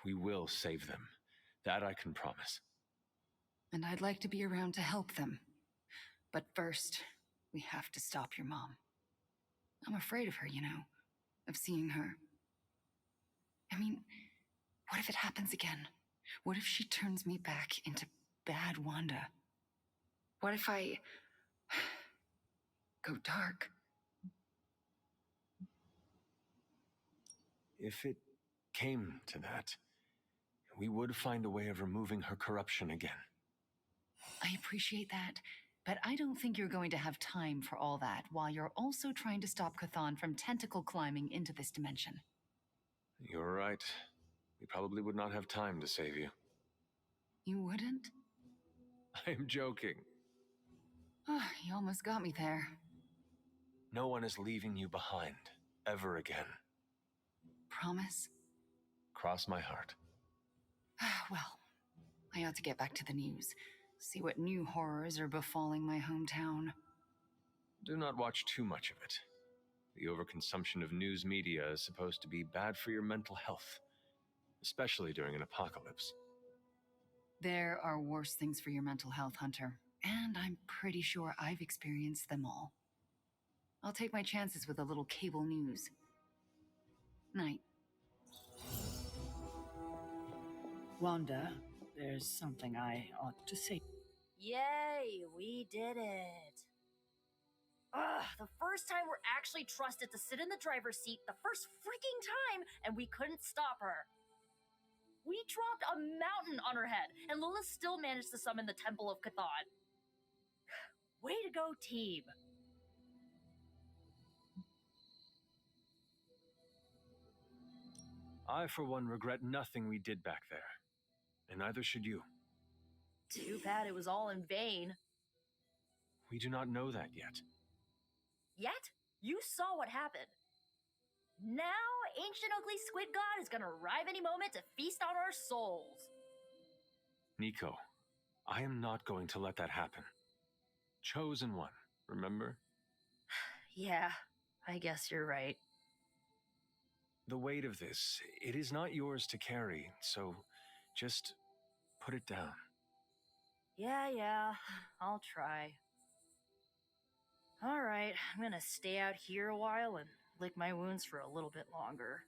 We will save them. That I can promise. And I'd like to be around to help them. But first, we have to stop your mom. I'm afraid of her, you know, of seeing her. I mean, what if it happens again? What if she turns me back into bad Wanda? What if I go dark? If it came to that, we would find a way of removing her corruption again. I appreciate that, but I don't think you're going to have time for all that while you're also trying to stop Cthon from tentacle climbing into this dimension. You're right. We probably would not have time to save you. You wouldn't? I'm joking. Oh, you almost got me there. No one is leaving you behind, ever again. Promise? Cross my heart. Well, I ought to get back to the news. See what new horrors are befalling my hometown. Do not watch too much of it. The overconsumption of news media is supposed to be bad for your mental health, especially during an apocalypse. There are worse things for your mental health, Hunter. and I'm pretty sure I've experienced them all. I'll take my chances with a little cable news. Night. Wanda, there's something I ought to say. Yay, we did it. Ugh, the first time we're actually trusted to sit in the driver's seat the first freaking time, and we couldn't stop her. We dropped a mountain on her head, and Lilith still managed to summon the Temple of Cthon. Way to go, team. I, for one, regret nothing we did back there. And neither should you. Too bad it was all in vain. We do not know that yet. Yet, you saw what happened. Now, ancient ugly squid god is gonna arrive any moment to feast on our souls. Nico, I am not going to let that happen. Chosen one, remember? Yeah, I guess you're right. The weight of this, it is not yours to carry, so just put it down. Yeah, I'll try. Alright, I'm gonna stay out here a while and lick my wounds for a little bit longer.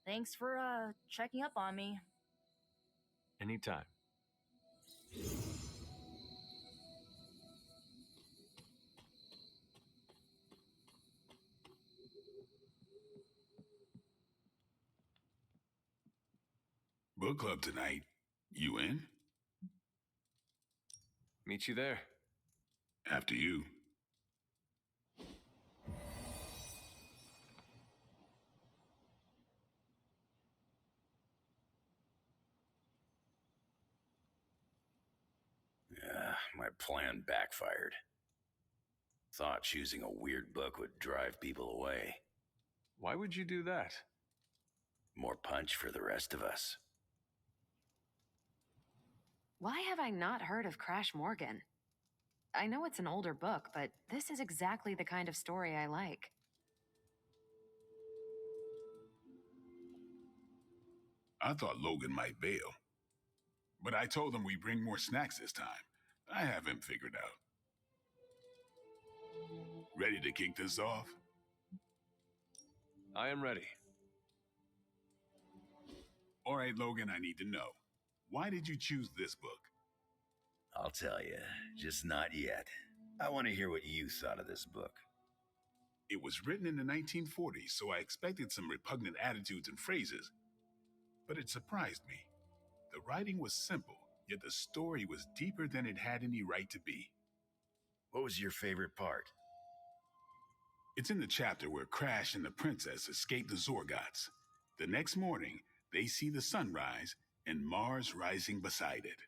Thanks for, checking up on me. Anytime. Book club tonight. You in? Meet you there. After you. My plan backfired. Thought choosing a weird book would drive people away. Why would you do that? More punch for the rest of us. Why have I not heard of Crash Morgan? I know it's an older book, but this is exactly the kind of story I like. I thought Logan might bail. But I told him we bring more snacks this time. I have him figured out. Ready to kick this off? I am ready. All right, Logan, I need to know. Why did you choose this book? I'll tell you, just not yet. I want to hear what you thought of this book. It was written in the 1940s, so I expected some repugnant attitudes and phrases. But it surprised me. The writing was simple, yet the story was deeper than it had any right to be. What was your favorite part? It's in the chapter where Crash and the princess escape the Zorgots. The next morning, they see the sun rise and Mars rising beside it.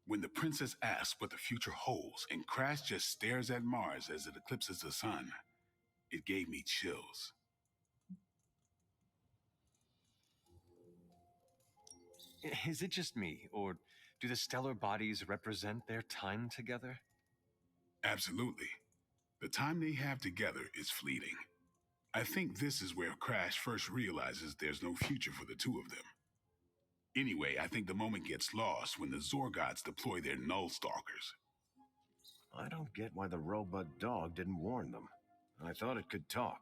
When the princess asks what the future holds and Crash just stares at Mars as it eclipses the sun, it gave me chills. Is it just me, or do the stellar bodies represent their time together? Absolutely. The time they have together is fleeting. I think this is where Crash first realizes there's no future for the two of them. Anyway, I think the moment gets lost when the Zorgots deploy their Null Stalkers. I don't get why the robot dog didn't warn them. I thought it could talk.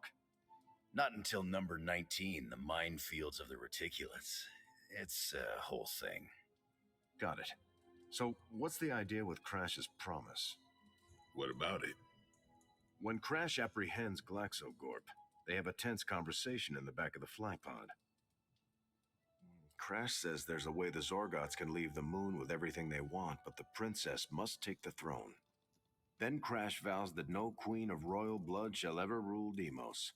Not until number 19, the minefields of the Reticulates. It's a whole thing. Got it. So, what's the idea with Crash's promise? What about it? When Crash apprehends Glaxogorp, they have a tense conversation in the back of the flypod. Crash says there's a way the Zorgots can leave the moon with everything they want, but the princess must take the throne. Then Crash vows that no queen of royal blood shall ever rule Deimos.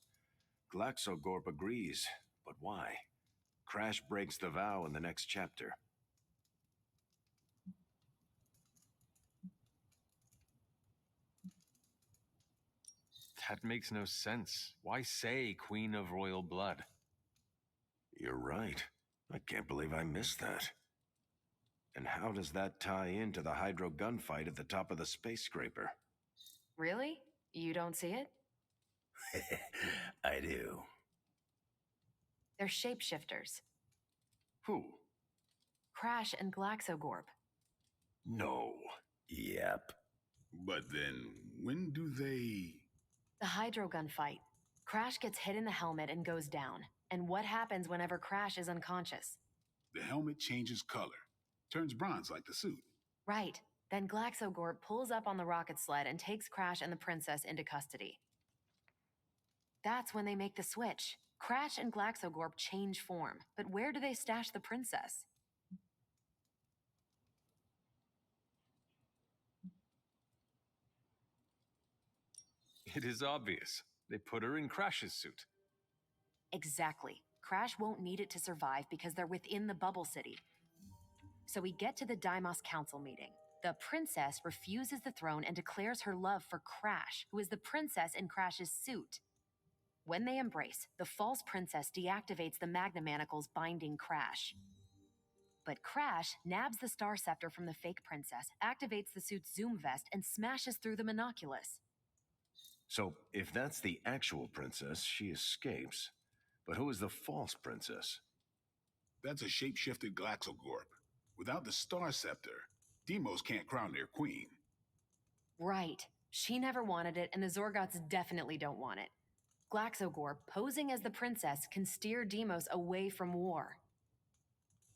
Glaxogorp agrees, but why? Crash breaks the vow in the next chapter. That makes no sense. Why say Queen of Royal Blood? You're right. I can't believe I missed that. And how does that tie into the Hydro gunfight at the top of the space scraper? Really? You don't see it? I do. They're shapeshifters. Who? Crash and Glaxogorp. No. Yep. But then, when do they... The hydrogun fight. Crash gets hit in the helmet and goes down. And what happens whenever Crash is unconscious? The helmet changes color. Turns bronze like the suit. Right. Then Glaxogorp pulls up on the rocket sled and takes Crash and the princess into custody. That's when they make the switch. Crash and Glaxogorp change form. But where do they stash the princess? It is obvious. They put her in Crash's suit. Exactly. Crash won't need it to survive because they're within the bubble city. So we get to the Deimos Council meeting. The princess refuses the throne and declares her love for Crash, who is the princess in Crash's suit. When they embrace, the false princess deactivates the Magna Manacles binding Crash. But Crash nabs the Star Scepter from the fake princess, activates the suit's Zoom vest, and smashes through the monoculus. So, if that's the actual princess, she escapes. But who is the false princess? That's a shape-shifted Glaxogorp. Without the Star Scepter, Deimos can't crown their queen. Right. She never wanted it, and the Zorgots definitely don't want it. Glaxogorp, posing as the princess, can steer Deimos away from war.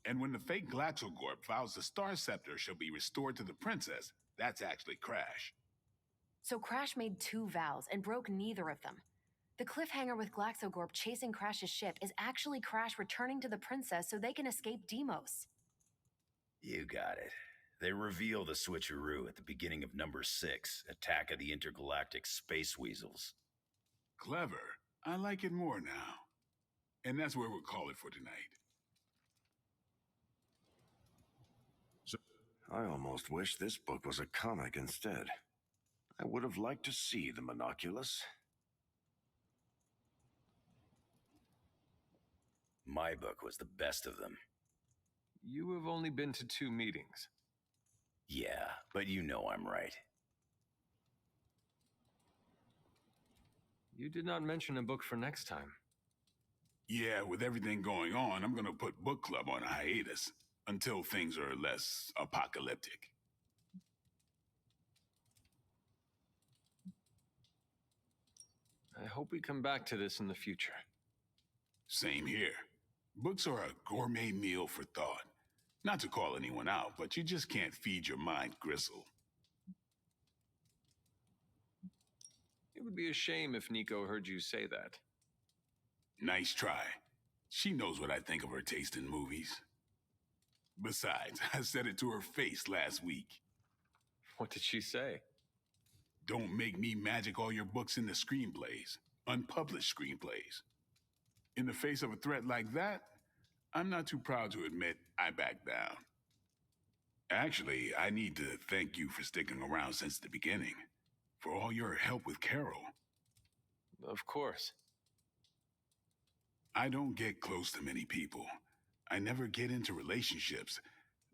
And when the fake Glaxogorp vows the Star Scepter shall be restored to the princess, that's actually Crash. So Crash made 2 vows and broke neither of them. The cliffhanger with Glaxogorp chasing Crash's ship is actually Crash returning to the princess so they can escape Deimos. You got it. They reveal the switcheroo at the beginning of number 6, Attack of the Intergalactic Space Weasels. Clever. I like it more now. And that's where we'll call it for tonight. I almost wish this book was a comic instead. I would have liked to see the monoculus. My book was the best of them. You have only been to 2 meetings. Yeah, but you know I'm right. You did not mention a book for next time. Yeah, with everything going on, I'm gonna put book club on a hiatus until things are less apocalyptic. I hope we come back to this in the future. Same here. Books are a gourmet meal for thought. Not to call anyone out, but you just can't feed your mind gristle. It would be a shame if Nico heard you say that. Nice try. She knows what I think of her taste in movies. Besides, I said it to her face last week. What did she say? Don't make me magic all your books into screenplays, unpublished screenplays. In the face of a threat like that, I'm not too proud to admit I backed down. Actually, I need to thank you for sticking around since the beginning, for all your help with Carol. Of course. I don't get close to many people. I never get into relationships.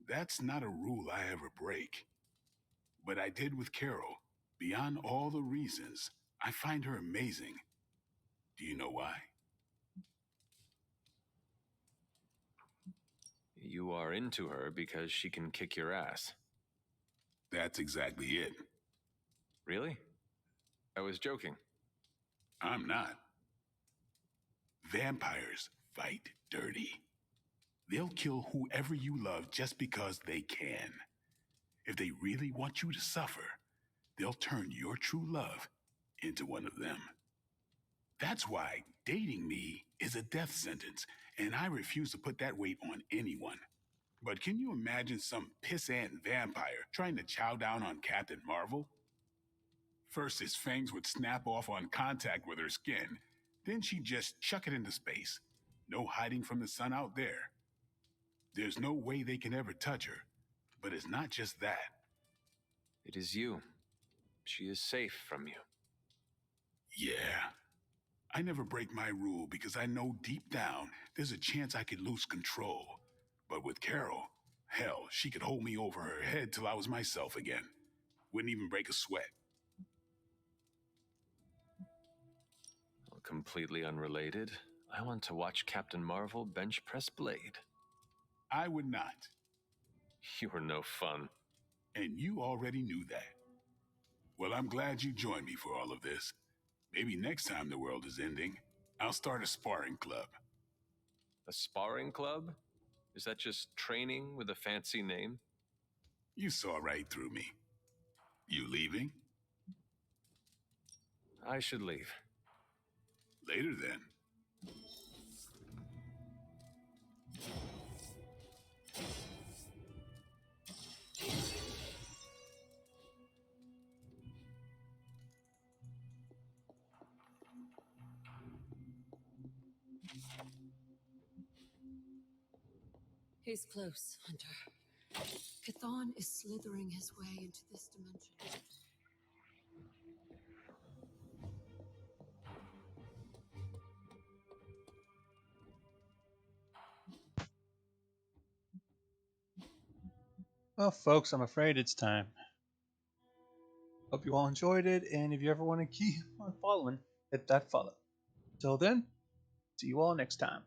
That's not a rule I ever break. But I did with Carol. Beyond all the reasons, I find her amazing. Do you know why? You are into her because she can kick your ass. That's exactly it. Really? I was joking. I'm not. Vampires fight dirty. They'll kill whoever you love just because they can. If they really want you to suffer, they'll turn your true love into one of them. That's why dating me is a death sentence, and I refuse to put that weight on anyone. But can you imagine some pissant vampire trying to chow down on Captain Marvel? First, his fangs would snap off on contact with her skin. Then she'd just chuck it into space. No hiding from the sun out there. There's no way they can ever touch her. But it's not just that. It is you. She is safe from you. Yeah. I never break my rule because I know deep down there's a chance I could lose control. But with Carol, hell, she could hold me over her head till I was myself again. Wouldn't even break a sweat. Completely unrelated, I want to watch Captain Marvel bench press Blade. I would not. You are no fun. And you already knew that. Well, I'm glad you joined me for all of this. Maybe next time the world is ending, I'll start a sparring club. A sparring club? Is that just training with a fancy name? You saw right through me. You leaving? I should leave. Later then. He's close, Hunter. Chthon is slithering his way into this dimension. Well, folks, I'm afraid it's time. Hope you all enjoyed it, and if you ever want to keep on following, hit that follow. Till then, see you all next time.